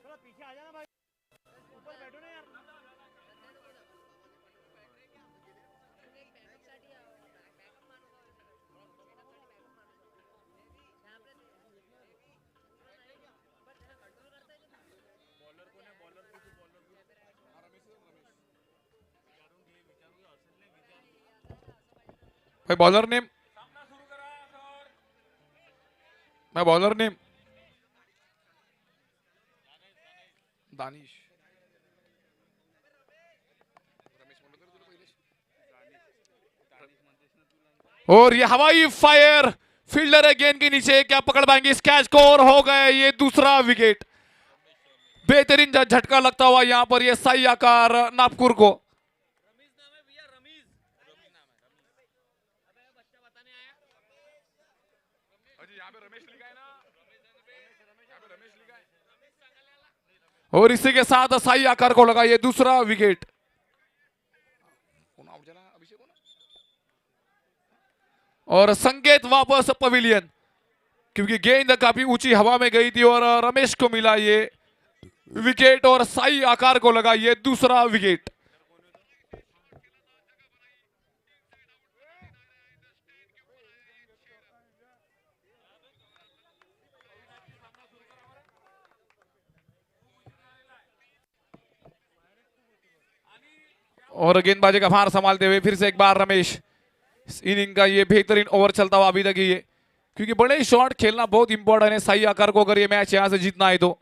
थोड़ा पीछे आ जाना भाई, ऊपर बैठो ना यार। भाई बॉलर नेम, मैं बॉलर नेम दानिश। और ये हवाई फायर, फील्डर है गेंद के नीचे, क्या पकड़ पाएंगे इस कैच को, और हो गया ये दूसरा विकेट। बेहतरीन झटका लगता हुआ यहां पर ये साई आकार नागपुर को। और इसी के साथ साई आकार को लगा ये दूसरा विकेट। और संकेत वापस पवेलियन, क्योंकि गेंद काफी ऊंची हवा में गई थी और रमेश को मिला ये विकेट और साई आकार को लगा ये दूसरा विकेट। और गेंदबाजी का भार संभालते हुए फिर से एक बार रमेश। इस इनिंग का ये बेहतरीन ओवर चलता हुआ अभी तक ये, क्योंकि बड़े शॉट खेलना बहुत इंपॉर्टेंट है साई आकार को, अगर ये मैच यहां से जीतना है तो।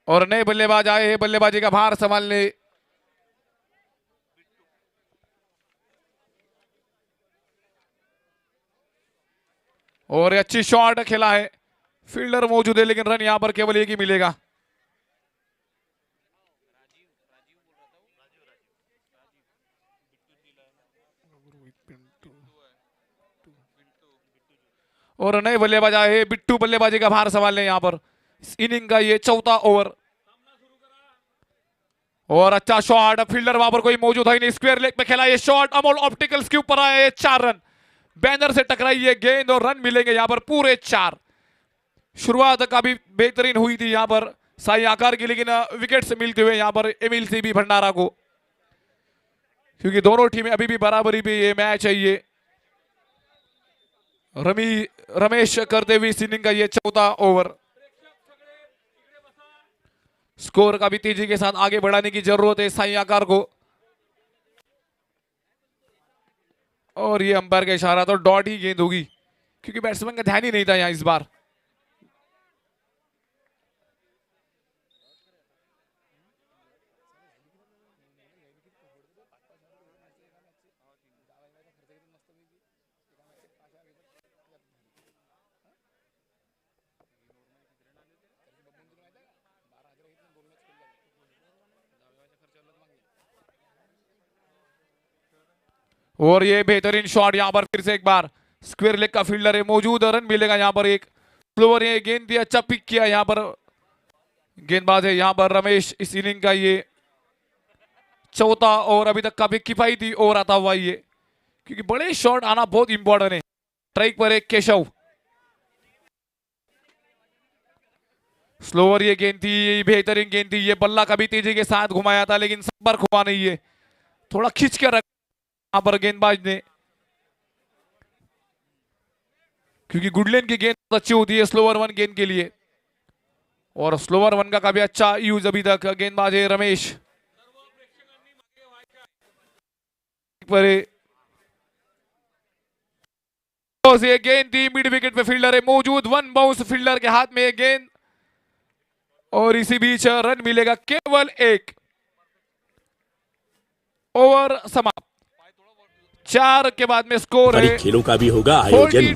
और नए बल्लेबाज आए हैं बल्लेबाजी का भार संभालने। और अच्छी शॉट खेला है, फील्डर मौजूद है लेकिन रन यहां पर केवल एक ही मिलेगा। और नए बल्लेबाज आए हैं बिट्टू बल्लेबाजी का भार संभालने यहां पर। इस इनिंग का ये चौथा ओवर। और अच्छा शॉट, फील्डर वहां पर कोई मौजूद है नहीं, स्क्वायर लेग पे खेला ये शॉट, अमोल ऑप्टिकल्स के ऊपर आया ये 4 रन। बैनर से टकराई ये गेंद और रन मिलेंगे यहां पर पूरे 4। शुरुआत काफी बेहतरीन हुई थी यहां पर साई आकार की, लेकिन विकेट से मिलते हुए यहां पर एमिल सीबी भंडारा को, क्योंकि दोनों टीमें अभी भी बराबरी पे ये मैच है ये। रमेश करते हुए इस इनिंग का ये चौथा ओवर। स्कोर का भी तेजी के साथ आगे बढ़ाने की जरूरत है साई आकार को। और ये अंपायर का इशारा तो डॉट ही गेंद होगी, क्योंकि बैट्समैन का ध्यान ही नहीं था यहां इस बार। और ये बेहतरीन शॉट यहां पर फिर से एक बार, स्क्वायर लेग का फील्डर है मौजूद, रन मिलेगा यहां पर एक। फ्लोवर ये गेंद दिया, अच्छा पिक किया यहां पर गेंदबाज है यहां पर रमेश। इस इनिंग का ये चौथा और अभी तक काफी किफायती ओवर आता हुआ ये, क्योंकि बड़े शॉट आना बहुत इंपॉर्टेंट है। स्ट्राइक पर एक केशव, स्लोवर ये गेंद थी, बेहतरीन गेंद थी ये, बल्ला कभी तेजी के साथ घुमाया था लेकिन संपर्क हुआ नहीं है, थोड़ा खींच कर यहां पर गेंदबाज ने, क्योंकि गुडलैंड की गेंद अच्छी होती है स्लोवर 1 गेंद के लिए। और स्लोवर 1 का काफी अच्छा यूज अभी तक गेंदबाज है रमेश। पर ये गेंद थी, मिड विकेट पे फील्डर है मौजूद, 1 बाउंस फील्डर के हाथ में गेंद, और इसी बीच रन मिलेगा केवल 1। ओवर समाप्त। 4 के बाद में स्कोर है। खेलों का भी होगा आयोजन,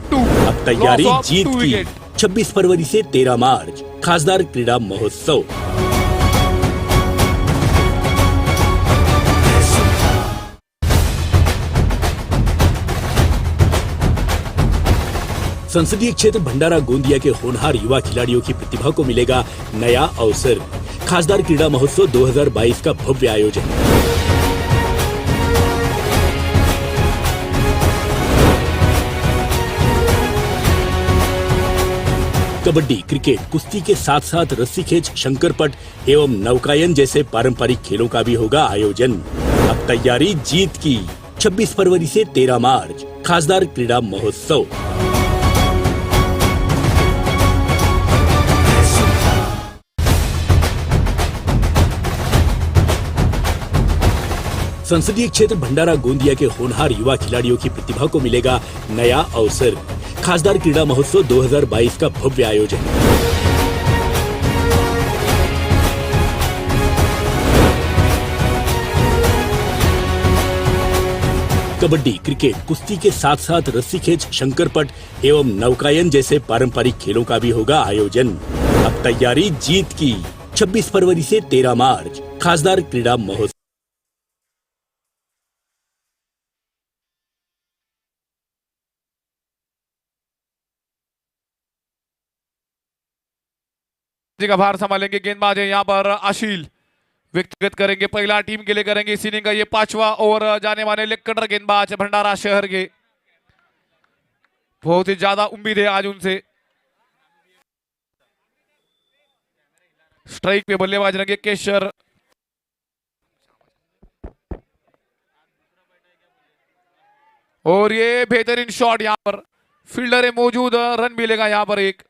अब तैयारी जीत की। 26 फरवरी से 13 मार्च खासदार क्रीडा महोत्सव। संसदीय क्षेत्र भंडारा गोंदिया के होनहार युवा खिलाड़ियों की प्रतिभा को मिलेगा नया अवसर। खासदार क्रीडा महोत्सव 2022 का भव्य आयोजन। कबड्डी, क्रिकेट, कुश्ती के साथ साथ रस्सी खेच, शंकरपट एवं नौकायन जैसे पारंपरिक खेलों का भी होगा आयोजन। अब तैयारी जीत की। 26 फरवरी से 13 मार्च खासदार क्रीडा महोत्सव। संसदीय क्षेत्र भंडारा गोंदिया के होनहार युवा खिलाड़ियों की प्रतिभा को मिलेगा नया अवसर। खासदार क्रीडा महोत्सव 2022 का भव्य आयोजन। कबड्डी, क्रिकेट, कुश्ती के साथ साथ रस्सी खेच, शंकरपट एवं नौकायन जैसे पारंपरिक खेलों का भी होगा आयोजन। अब तैयारी जीत की। 26 फरवरी से 13 मार्च खासदार क्रीडा महोत्सव। का भार संभालेंगे गेंदबाज है यहाँ पर आशील, व्यक्तिगत करेंगे पहला टीम के लिए करेंगे इस इनिंग का ये 5वां ओवर जाने वाले लेग कटर गेंदबाज भंडारा शहर के, बहुत ही ज्यादा उम्मीद है आज उनसे। स्ट्राइक पे बल्लेबाज रहेंगे केशर। और ये बेहतरीन शॉट, यहाँ पर फील्डर है मौजूद, रन मिलेगा यहाँ पर एक,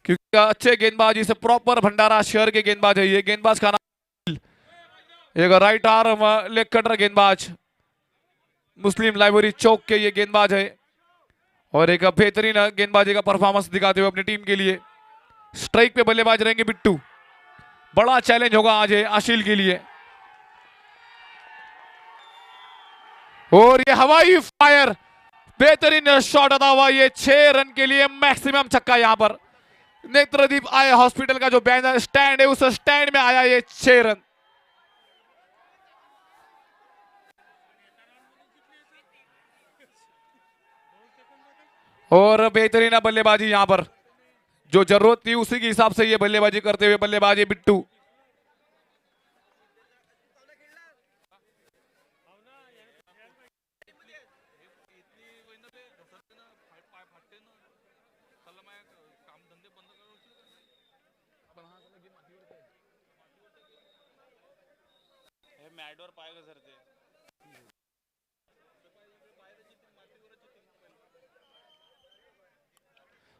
क्योंकि अच्छे गेंदबाजी से प्रॉपर भंडारा शहर के गेंदबाज है ये। गेंदबाज का नाम एक राइट आर्म लेग कटर गेंदबाज, मुस्लिम लाइब्रेरी चौक के ये गेंदबाज है और एक बेहतरीन गेंदबाजी का परफॉर्मेंस दिखाते हुए अपनी टीम के लिए। स्ट्राइक पे बल्लेबाज रहेंगे बिट्टू। बड़ा चैलेंज होगा आज आशील के लिए। और ये हवाई फायर, बेहतरीन शॉट अदा हुआ, ये 6 रन के लिए मैक्सिमम छक्का। यहां पर नेत्रदीप आए हॉस्पिटल का जो बैनर स्टैंड है, उस स्टैंड में आया ये 6 रन। और बेहतरीन बल्लेबाजी, यहां पर जो जरूरत थी उसी के हिसाब से ये बल्लेबाजी करते हुए बल्लेबाजी बिट्टू।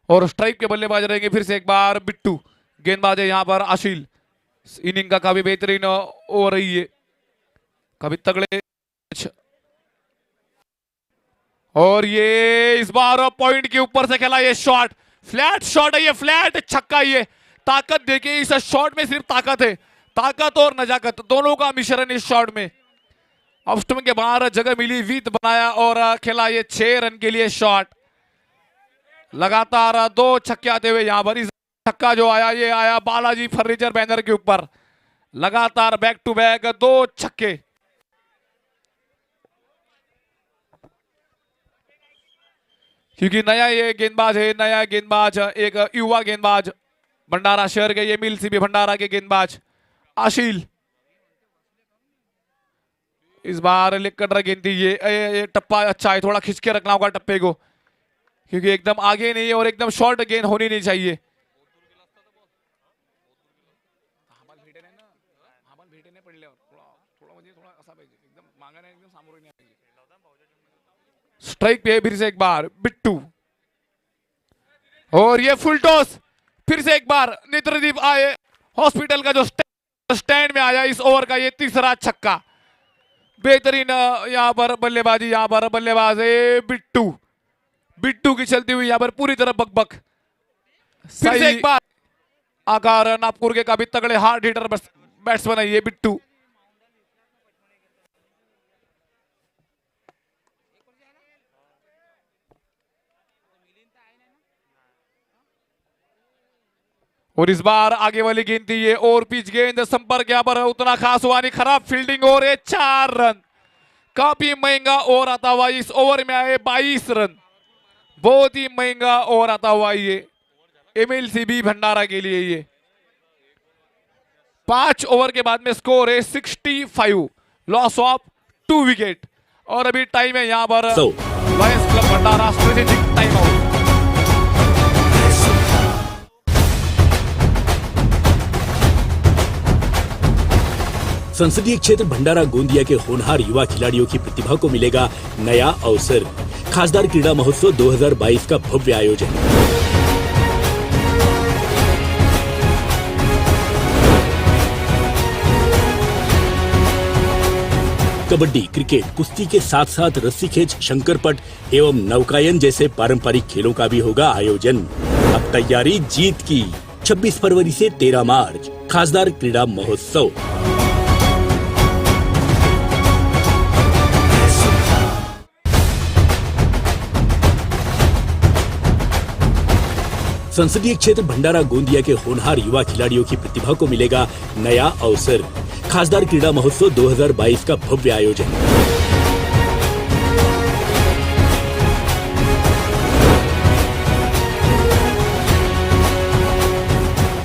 और स्ट्राइक के बल्लेबाज रहेंगे फिर से एक बार बिट्टू। गेंदबाज है यहां पर आशील। इनिंग का काफी बेहतरीन हो रही है, काफी तगड़े। और ये इस बार पॉइंट के ऊपर से खेला ये शॉट, फ्लैट शॉट है ये, फ्लैट छक्का। ये ताकत देखिए इस शॉट में, सिर्फ ताकत है, ताकत और नजाकत दोनों का मिश्रण इस शॉट में। ऑफ स्टंप के बाहर जगह मिली, वीत बनाया और खेला ये 6 रन के लिए शॉट। लगातार 2 छक्के आते हुए यहां पर। इस छक्का जो आया ये आया बालाजी फर्नीचर बैनर के ऊपर, लगातार बैक टू बैक 2 छक्के। क्योंकि नया ये गेंदबाज है, नया गेंदबाज, एक युवा गेंदबाज भंडारा शहर के, ये मिल सीबी भंडारा के गेंदबाज आशील। इस बार लेग कटर गेंद थी ये टप्पा अच्छा है, थोड़ा खिंच के रखना होगा टप्पे को, क्योंकि एकदम आगे नहीं है और एकदम शॉर्ट गेंद होनी नहीं चाहिए। स्ट्राइक पे फिर से एक बार बिट्टू। और ये फुल टॉस, फिर से एक बार नेत्रदीप आए हॉस्पिटल का जो स्टैंड में आया इस ओवर का ये 3रा छक्का। बेहतरीन यहां पर बल्लेबाजी, यहां पर बल्लेबाज है बिट्टू। बिट्टू की चलती हुई यहां पर पूरी तरह बकबक। फिर से एक बार आकार नागपुर के काफी तगड़े हार्ड हिटर बैट्समैन है ये बिट्टू। और इस बार आगे वाली गेंद थी ये, और पिच गेंद, संपर्क यहां पर उतना खास हुआ नहीं, खराब फील्डिंग और ये 4 रन। काफी महंगा और आता हुआ इस ओवर में आए 22 रन, बहुत ही महंगा और आता हुआ ये एमएलसीबी भंडारा के लिए। ये 5 ओवर के बाद में स्कोर है 65, लॉस ऑफ 2 विकेट। और अभी टाइम है यहाँ पर लायंस क्लब भंडारा स्ट्रेटेजिक टाइम आउट। संसदीय क्षेत्र भंडारा गोंदिया के होनहार युवा खिलाड़ियों की प्रतिभा को मिलेगा नया अवसर। खासदार क्रीड़ा महोत्सव 2022 का भव्य आयोजन। कबड्डी, क्रिकेट, कुश्ती के साथ साथ रस्सी खेच, शंकरपट एवं नौकायन जैसे पारंपरिक खेलों का भी होगा आयोजन। अब तैयारी जीत की। 26 फरवरी से 13 मार्च खासदार क्रीड़ा महोत्सव। संसदीय क्षेत्र भंडारा गोंदिया के होनहार युवा खिलाड़ियों की प्रतिभा को मिलेगा नया अवसर। खासदार क्रीड़ा महोत्सव 2022 का भव्य आयोजन।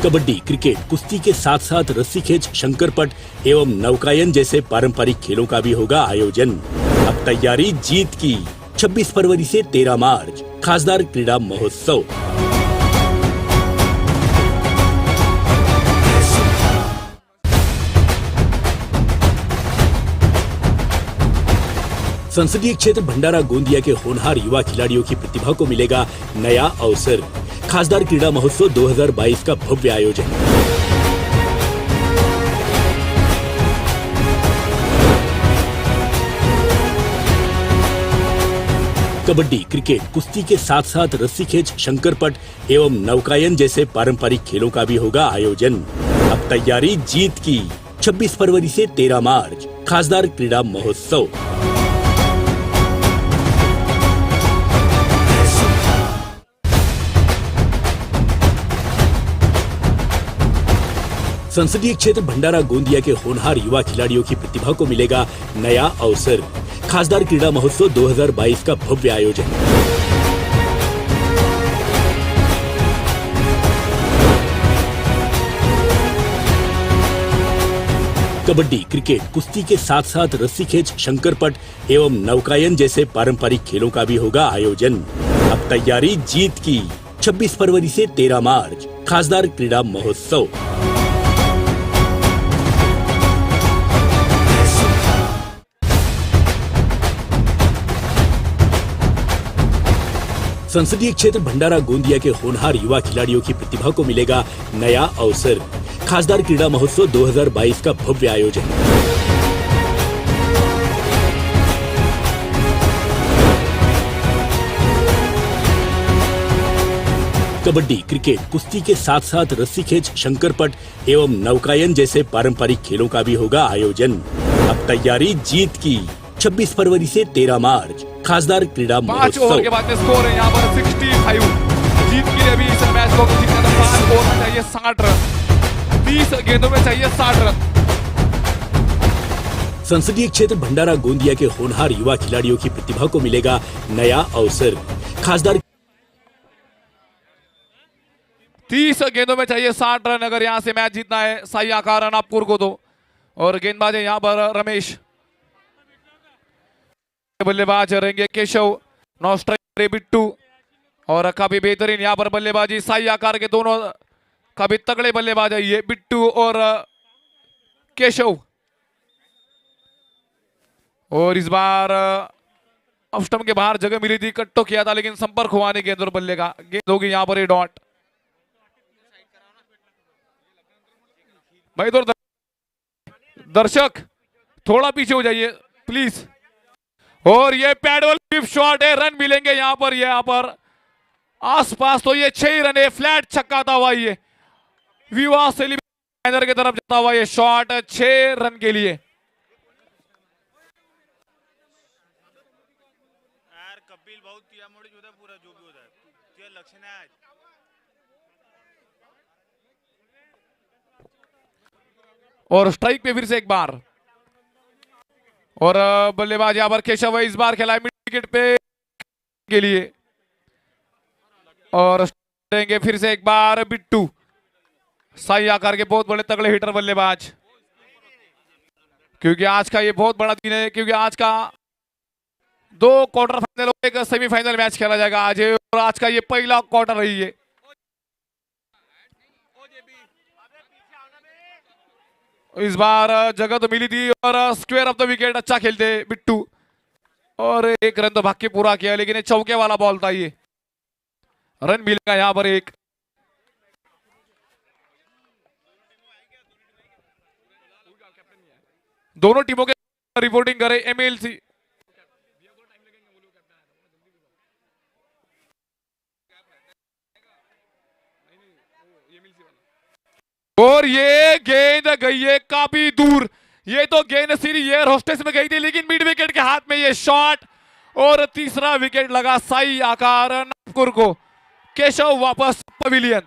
कबड्डी, क्रिकेट, कुश्ती के साथ साथ रस्सी खेच, शंकरपट एवं नौकायन जैसे पारंपरिक खेलों का भी होगा आयोजन। अब तैयारी जीत की। 26 फरवरी से 13 मार्च खासदार क्रीड़ा महोत्सव। संसदीय क्षेत्र भंडारा गोंदिया के होनहार युवा खिलाड़ियों की प्रतिभा को मिलेगा नया अवसर। खासदार क्रीड़ा महोत्सव 2022 का भव्य आयोजन। कबड्डी, क्रिकेट, कुश्ती के साथ साथ रस्सी खेच, शंकरपट एवं नौकायन जैसे पारंपरिक खेलों का भी होगा आयोजन। अब तैयारी जीत की। 26 फरवरी से 13 मार्च खासदार क्रीड़ा महोत्सव। संसदीय क्षेत्र भंडारा गोंदिया के होनहार युवा खिलाड़ियों की प्रतिभा को मिलेगा नया अवसर। खासदार क्रीड़ा महोत्सव 2022 का भव्य आयोजन। कबड्डी, क्रिकेट, कुश्ती के साथ साथ रस्सी खेच, शंकरपट एवं नौकायन जैसे पारंपरिक खेलों का भी होगा आयोजन। अब तैयारी जीत की। 26 फरवरी से 13 मार्च खासदार क्रीड़ा महोत्सव। संसदीय क्षेत्र भंडारा गोंदिया के होनहार युवा खिलाड़ियों की प्रतिभा को मिलेगा नया अवसर। खासदार क्रीड़ा महोत्सव 2022 का भव्य आयोजन। कबड्डी, क्रिकेट, कुश्ती के साथ साथ रस्सी खेच, शंकरपट एवं नौकायन जैसे पारंपरिक खेलों का भी होगा आयोजन। अब तैयारी जीत की। 26 फरवरी से 13 मार्च खासदार क्रीड़ा 5 ओवर महोत्सव। के बाद में स्कोर है यहाँ पर 65। जीत के लिए अभी इस मैच को जीतना था। 5 ओवर में चाहिए 60 रन, 30 गेंदों में चाहिए 60 रन। संसदीय क्षेत्र भंडारा गोंदिया के होनहार युवा खिलाड़ियों की प्रतिभा को मिलेगा नया अवसर। खासदार 30 गेंदों में चाहिए 60 रन अगर यहाँ से मैच जीतना है साई आकार नागपुर को तो। और गेंदबाज है यहाँ पर रमेश। बल्लेबाज रहेंगे केशव, नौ स्ट्राइक बिट्टू। और काफी बेहतरीन यहाँ पर बल्लेबाजी साई आकार के दोनों काफी तगड़े बल्लेबाज है ये बिट्टू और केशव। और इस बार ऑफ स्टंप के बाहर जगह मिली थी, कट्टो किया था लेकिन संपर्क हुआ नहीं गेंद और बल्ले का। गेंद होगी यहाँ पर ये डॉट। भाई तो दर्शक थोड़ा पीछे हो जाइए प्लीज। और ये पैडल स्विप शॉट है, रन मिलेंगे यहाँ पर आसपास तो ये 6 रन है। फ्लैट छक्का था हुआ ये विवाह सेलिब्रेशन की तरफ जाता हुआ ये शॉट 6 रन के लिए। यार कपिल बहुत किया मोड़ी होता पूरा जो भी होता है ये लक्षण है आज। और स्ट्राइक पे फिर से एक बार। और बल्लेबाज यहाँ पर केशव है, इस बार खेला है मिड विकेट पे के लिए। और देंगे फिर से एक बार बिट्टू। साई आकार के बहुत बड़े तगड़े हिटर बल्लेबाज। क्योंकि आज का ये बहुत बड़ा दिन है, क्योंकि आज का 2 क्वार्टर फाइनल और एक सेमीफाइनल मैच खेला जाएगा आज। और आज का ये पहला क्वार्टर रही है। इस बार जगह तो मिली थी और स्क्वायर ऑफ द विकेट अच्छा खेलते बिट्टू। और एक रन तो भाग के पूरा किया लेकिन ये चौके वाला बॉल था ये। रन मिलेगा यहाँ पर एक। दोनों टीमों के रिपोर्टिंग करे एमएलसी। और ये गेंद गई है काफी दूर। ये तो गेंद सीधी एयर होस्टेस में गई थी लेकिन मिड विकेट के हाथ में ये शॉट। और तीसरा विकेट लगा साई आकार नागपुर को। केशव वापस पवेलियन।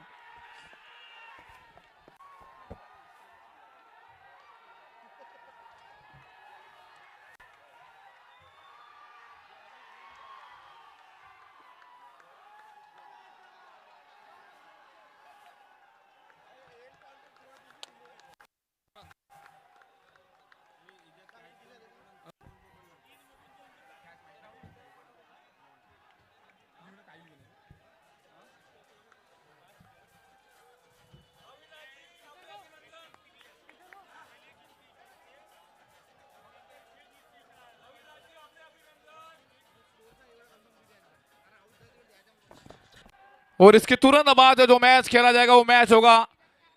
और इसके तुरंत बाद जो मैच खेला जाएगा वो मैच होगा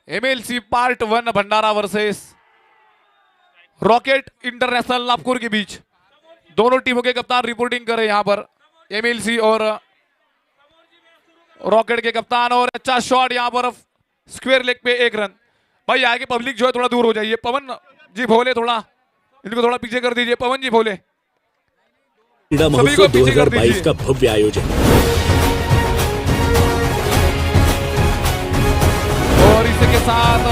MLC पार्ट 1 भंडारा वर्सेस रॉकेट इंटरनेशनल नागपुर के बीच। दोनों टीमों के कप्तान रिपोर्टिंग कर रहे हैं यहाँ पर, MLC और रॉकेट के कप्तान। और अच्छा शॉट यहाँ पर स्क्वायर लेग पे 1 रन। भाई आगे पब्लिक जो है थोड़ा दूर हो जाइए। पवन जी भोले, थोड़ा इनको थोड़ा पीछे कर दीजिए। पवन जी भोले। क्रीड़ा महोत्सव 2022 का भव्य आयोजन। और इसके साथ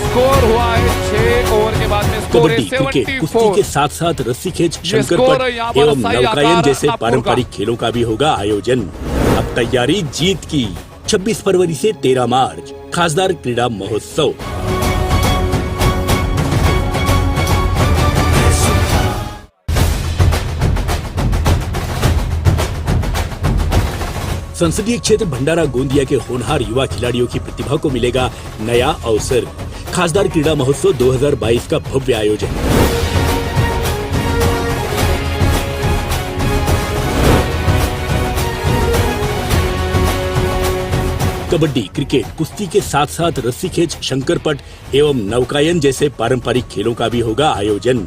स्कोर हुआ है 6 ओवर के बाद में स्कोर है कबड्डी, क्रिकेट, कुश्ती 74। के साथ साथ रस्सी खेच, ये शंकर स्कोर पट यहाँ पर एवं सही नौकायन आकार जैसे नागपुर पारंपरिक खेलों का भी होगा आयोजन। अब तैयारी जीत की। 26 फरवरी से 13 मार्च खासदार क्रीड़ा महोत्सव। संसदीय क्षेत्र भंडारा गोंदिया के होनहार युवा खिलाड़ियों की प्रतिभा को मिलेगा नया अवसर। खासदार क्रीड़ा महोत्सव 2022 का भव्य आयोजन। कबड्डी, क्रिकेट, कुश्ती के साथ साथ रस्सी खेच, शंकर पट एवं नौकायन जैसे पारंपरिक खेलों का भी होगा आयोजन।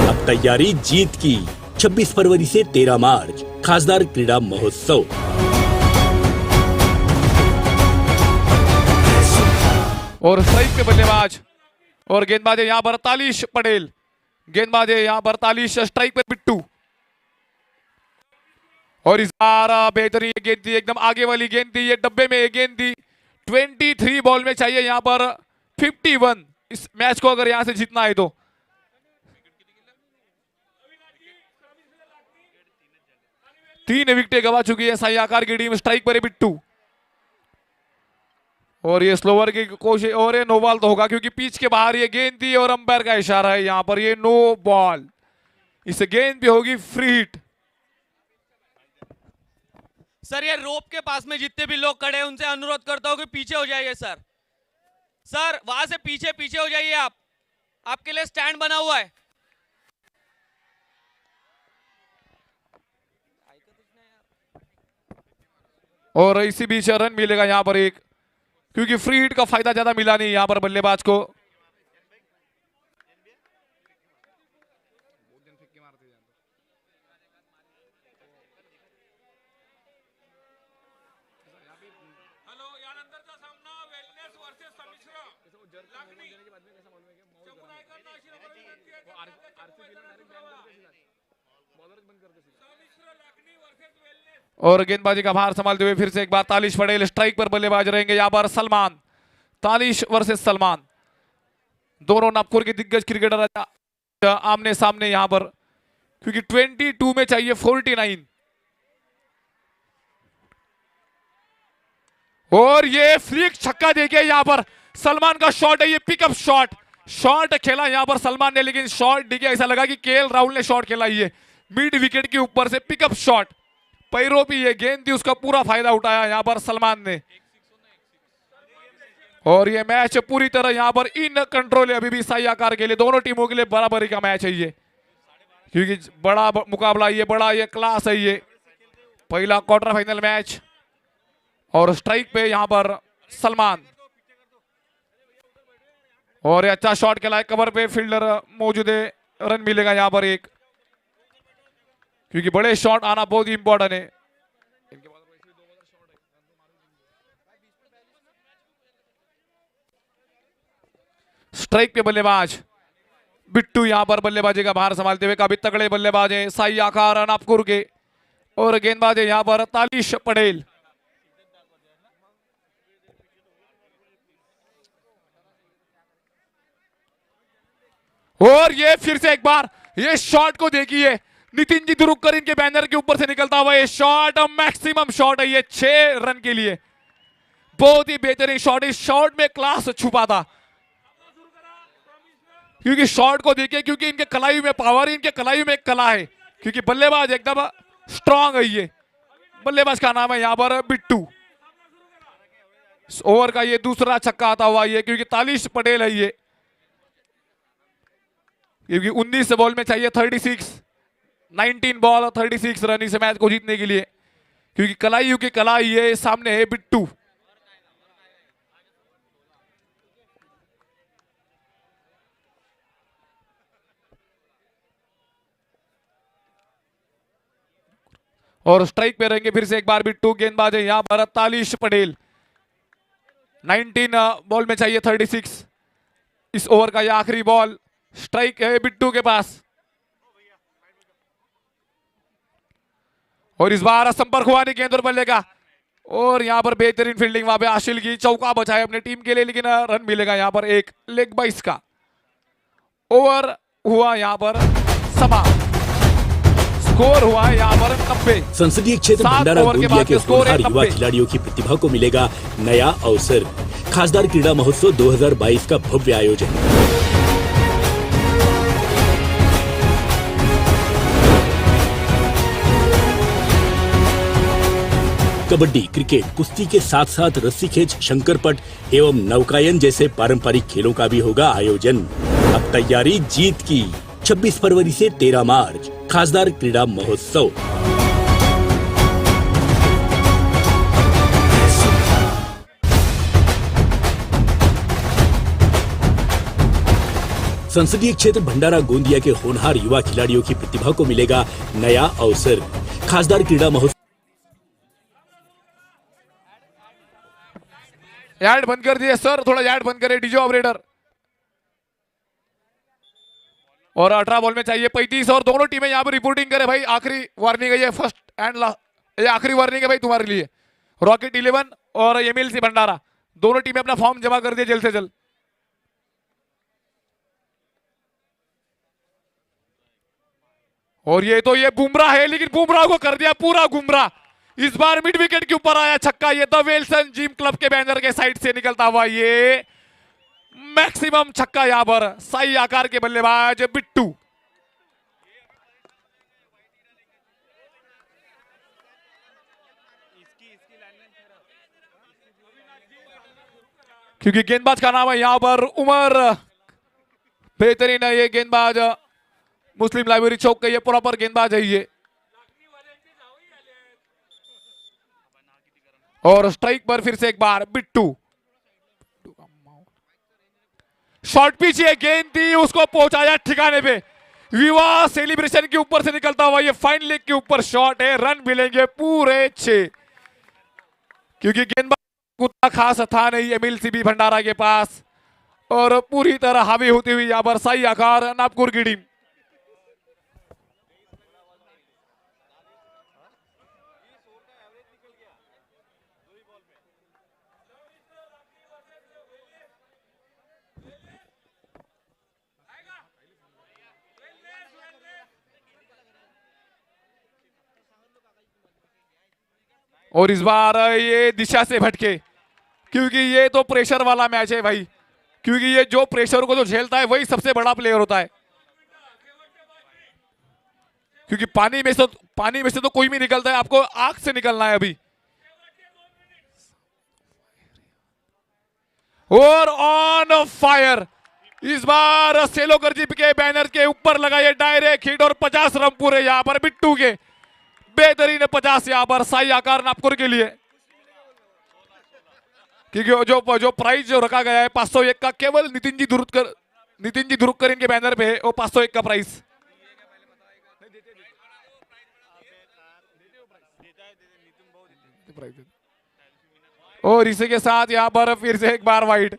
अब तैयारी जीत की। 26 फरवरी से 13 मार्च खासदार क्रीड़ा महोत्सव। और स्ट्राइक पे बल्लेबाज और गेंदबाज है यहाँ पर तालिश पटेल। गेंदबाज है यहाँ पर तालिश, स्ट्राइक पर बिट्टू। और इस बार बेहतरीन गेंद दी, एकदम आगे वाली गेंद दी, ये डब्बे में गेंद दी। 23 बॉल में चाहिए यहाँ पर 51 इस मैच को अगर यहाँ से जीतना है तो। तीन विकेटें गवा चुकी है साई आकार की टीम। स्ट्राइक पर है बिट्टू। और ये स्लोवर की कोशिश, और ये नो बॉल तो होगा क्योंकि पिच के बाहर ये गेंद दी और अंपायर का इशारा है यहाँ पर, ये नो बॉल। इससे गेंद भी होगी फ्री हिट। सर ये रोप के पास में जितने भी लोग खड़े हैं उनसे अनुरोध करता हूं कि पीछे हो जाइए सर। सर वहां से पीछे पीछे हो जाइए आप, आपके लिए स्टैंड बना हुआ है। और इसी बीच रन मिलेगा यहाँ पर एक, क्योंकि फ्री हिट का फायदा ज्यादा मिला नहीं यहाँ पर बल्लेबाज को। और गेंदबाजी का भार संभालते हुए फिर से एक बार तालिश पटेल। स्ट्राइक पर बल्लेबाज रहेंगे यहाँ पर सलमान। तालिश वर्सेस सलमान, दोनों नागपुर के दिग्गज क्रिकेटर आमने सामने यहाँ पर, क्योंकि 22 में चाहिए 49। और ये फ्लिक छक्का देखिए यहाँ पर सलमान का शॉट है, ये पिकअप शॉट। शॉट खेला यहाँ पर सलमान ने, लेकिन शॉट देखिए ऐसा लगा कि KL राहुल ने शॉट खेला। ये मिड विकेट के ऊपर से पिकअप शॉट, पैरों पे ये गेंद थी, उसका पूरा फायदा उठाया यहाँ पर सलमान ने। और ये मैच पूरी तरह यहाँ पर इन कंट्रोल है अभी भी साई आकार के लिए। दोनों टीमों के लिए बराबरी का मैच है ये, क्योंकि बड़ा मुकाबला ये, बड़ा ये क्लास है ये। पहला क्वार्टर फाइनल मैच। और स्ट्राइक पे यहाँ पर सलमान, और ये अच्छा शॉट खेला है, कवर पे फील्डर मौजूद है, रन मिलेगा यहाँ पर एक, क्योंकि बड़े शॉट आना बहुत इंपॉर्टेंट है। स्ट्राइक पे बल्लेबाज बिट्टू यहाँ पर बल्लेबाजी का भार संभालते हुए। काफी तगड़े बल्लेबाज है साई आकार नागपुर के। और गेंदबाज है यहाँ पर तालिश पटेल। और ये फिर से एक बार ये शॉट को देखिए, नितिन जी दुरुक्कर इनके बैनर के ऊपर से निकलता हुआ ये शॉट, मैक्सिमम शॉट है ये 6 रन के लिए। बहुत ही बेहतरीन शॉट, इस शॉट में क्लास छुपा था, क्योंकि शॉट को देखिए, क्योंकि इनके कलाई में पावर, इनके कलाई में एक कला है, क्योंकि बल्लेबाज एकदम स्ट्रांग है ये। बल्लेबाज का नाम है यहाँ पर बिट्टू। ओवर का ये दूसरा छक्का आता हुआ ये, क्योंकि तालिश पटेल है ये, क्योंकि 19 बॉल में चाहिए 36, 19 बॉल 36 रन इस मैच को जीतने के लिए, क्योंकि कलाइयों की कला ये सामने है बिट्टू। और स्ट्राइक पे रहेंगे फिर से एक बार बिट्टू। गेंदबाज है यहां पर तालिश पटेल। 19 बॉल में चाहिए 36 इस ओवर का, यह आखिरी बॉल। स्ट्राइक है बिट्टू के पास और इस बार संपर्क हुआ नहीं गेंद और बल्ले का। और यहां पर बेहतरीन फील्डिंग वहां पे आशिल की, चौका बचाए अपने टीम के लिए, लेकिन रन मिलेगा यहां पर एक लेग बाइस का। ओवर हुआ यहां पर समा, स्कोर हुआ है यहाँ पर 90। संसदीय क्षेत्र भंडारा गोंदिया के होनहार युवा खिलाड़ियों की प्रतिभा को मिलेगा नया अवसर। खासदार क्रीड़ा महोत्सव 2022 का भव्य आयोजन। कबड्डी, क्रिकेट, कुश्ती के साथ साथ रस्सी खेच, शंकरपट एवं नौकायन जैसे पारंपरिक खेलों का भी होगा आयोजन। अब तैयारी जीत की। 26 फरवरी से 13 मार्च खासदार क्रीड़ा महोत्सव। संसदीय क्षेत्र भंडारा गोंदिया के होनहार युवा खिलाड़ियों की प्रतिभा को मिलेगा नया अवसर। खासदार क्रीड़ा महोत्सव। यार्ड बंद कर दिए सर, थोड़ा यार्ड बंद करे डीजे ऑपरेटर। और 18 बॉल में चाहिए 35 और दोनों टीमें यहां पर रिपोर्टिंग करे भाई। आखिरी वार्निंग है ये, फर्स्ट एंड लास्ट, ये आखिरी वार्निंग है भाई तुम्हारे लिए। रॉकेट 11 और एमएलसी भंडारा दोनों टीमें अपना फॉर्म जमा कर दिए जल्द से जल्द। और ये तो ये बुमराह है, लेकिन बुमराह को कर दिया पूरा गुमराह। इस बार मिड विकेट के ऊपर आया छक्का। ये द वेल्सन जिम क्लब के बैनर के साइड से निकलता हुआ ये मैक्सिमम छक्का यहां पर सही आकार के बल्लेबाज बिट्टू। क्योंकि गेंदबाज का नाम है यहां पर उमर। बेहतरीन है ये गेंदबाज, मुस्लिम लाइब्रेरी चौक का ये प्रॉपर गेंदबाज है ये। और स्ट्राइक पर फिर से एक बार बिट्टू। शॉर्ट पिच ये गेंद थी, उसको पहुंचाया ठिकाने पे। विवाह सेलिब्रेशन के ऊपर से निकलता हुआ ये फाइन लेग के ऊपर शॉट है। रन मिलेंगे पूरे 6, क्योंकि गेंदबाज उतना खास था नहीं एमएलसीबी भंडारा के पास। और पूरी तरह हावी होती हुई यहां पर सही आकार नागपुर की टीम। और इस बार ये दिशा से भटके, क्योंकि ये तो प्रेशर वाला मैच है भाई। क्योंकि ये जो प्रेशर को जो झेलता है वही सबसे बड़ा प्लेयर होता है। क्योंकि पानी में से तो कोई भी निकलता है, आपको आंख से निकलना है अभी। और ऑन फायर इस बार सेलोकर जी के बैनर के ऊपर लगा ये डायरेक्ट हिट और 50 रन पूरे यहां पर बिट्टू के। बेहतरीन 50 यहां पर साई आकार नागपुर के लिए। क्योंकि जो प्राइस जो रखा गया है 501 का, केवल नितिन जी दुरुक्कर इनके बैनर पे है वो 501 का प्राइस। और इसी के साथ यहां पर फिर से एक बार वाइड।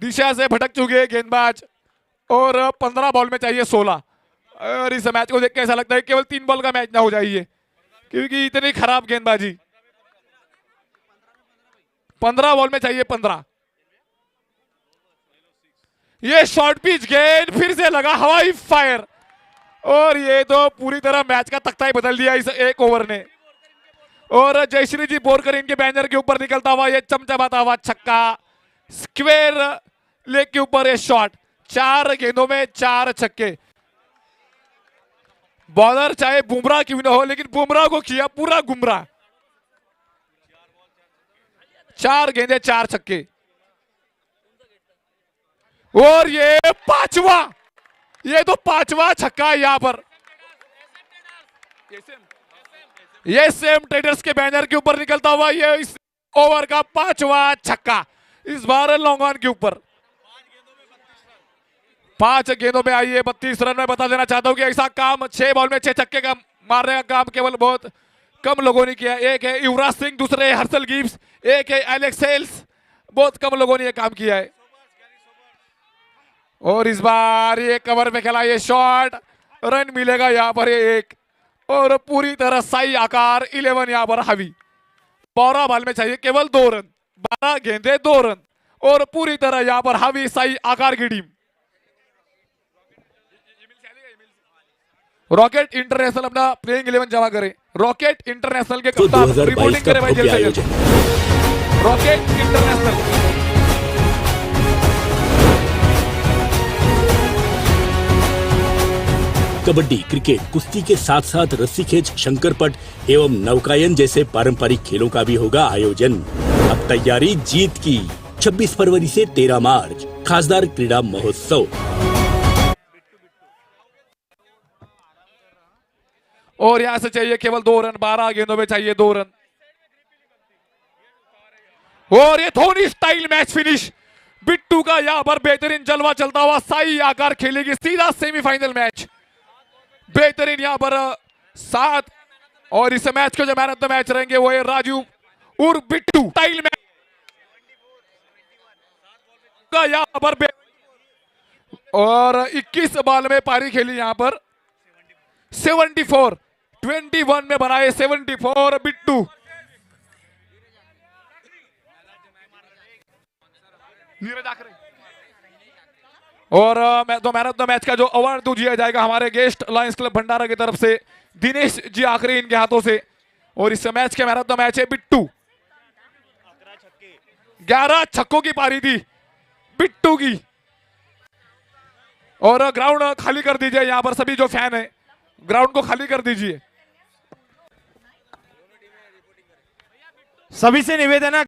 दिशा से भटक चुके हैं गेंदबाज और 15 बॉल में चाहिए 16। और इस मैच को देख के ऐसा लगता है केवल 3 बॉल का मैच ना हो जाइए, क्योंकि इतनी खराब गेंदबाजी। 15 बॉल में चाहिए 15। ये शॉर्ट पिच गेंद फिर से लगा हवाई फायर। और ये तो पूरी तरह मैच का तख्ता ही बदल दिया इस एक ओवर ने। और जयश्री जी बोरकर इनके बैनर के ऊपर निकलता हुआ ये चमचमाता हुआ छक्का। स्क्वेयर लेग के ऊपर ये शॉट। 4 गेंदों में 4 छक्के। बॉलर चाहे बुमराह क्यों ना हो, लेकिन बुमराह को किया पूरा गुमराह। 4 गेंदे 4 छक्के। और ये तो पांचवा छक्का यहां पर। ये सेम ट्रेडर्स के बैनर के ऊपर निकलता हुआ ये इस ओवर का 5वां छक्का, इस बार लॉन्ग ऑन के ऊपर। 5 गेंदों में आई है 32 रन। में बता देना चाहता हूं कि ऐसा काम 6 बॉल में 6 छक्के का मारने का काम केवल बहुत कम लोगों ने किया। एक है युवराज सिंह, दूसरे हर्षल गिब्स, एक है एलेक्स सेल्स, बहुत कम लोगों ने यह काम किया है। और इस बार ये कवर पे खेला ये शॉट, रन मिलेगा यहां पर एक, और पूरी तरह साई आकार 11 यहां पर हावी। 12 बॉल में चाहिए केवल 2 रन, 12 गेंदे 2 रन, और पूरी तरह यहां पर हावी साई आकार की टीम। रॉकेट इंटरनेशनल अपना प्लेइंग 11 जमा करे। रॉकेट इंटरनेशनल के तो कप्तान 2022 रिपोर्टिंग का करे भाई भव्य जेल से। आयोजन। रॉकेट इंटरनेशनल कबड्डी, क्रिकेट, कुश्ती के साथ साथ रस्सी खेच, शंकरपट एवं नौकायन जैसे पारंपरिक खेलों का भी होगा आयोजन। अब तैयारी जीत की। 26 फरवरी से 13 मार्च खासदार क्रीड़ा महोत्सव। और यहां से चाहिए केवल 2 रन, 12 गेंदों में चाहिए 2 रन। और ये Dhoni style match finish. Bittu का यहां पर बेहतरीन जलवा चलता हुआ साई आकार खेलेगी सीधा सेमीफाइनल मैच। बेहतरीन यहां पर 7, और इस मैच को जो मैन ऑफ द मैच रहेंगे वो है राजू उर्फ बिट्टू स्टाइल मैच का यहां पर। और 21 बॉल में पारी खेली यहां पर 74, 21 में बनाए 74 बिट्टू। नीरज आखरे। और मैन ऑफ द मैच का जो अवार्ड तो दिया जाएगा हमारे गेस्ट लायंस क्लब भंडारा की तरफ से दिनेश जी आखरी इनके हाथों से। और इस मैच के मैन ऑफ द मैच है बिट्टू। 11 छक्कों की पारी थी बिट्टू की। और ग्राउंड खाली कर दीजिए यहां पर सभी जो फैन है, ग्राउंड को खाली कर दीजिए। सभी से निवेदन है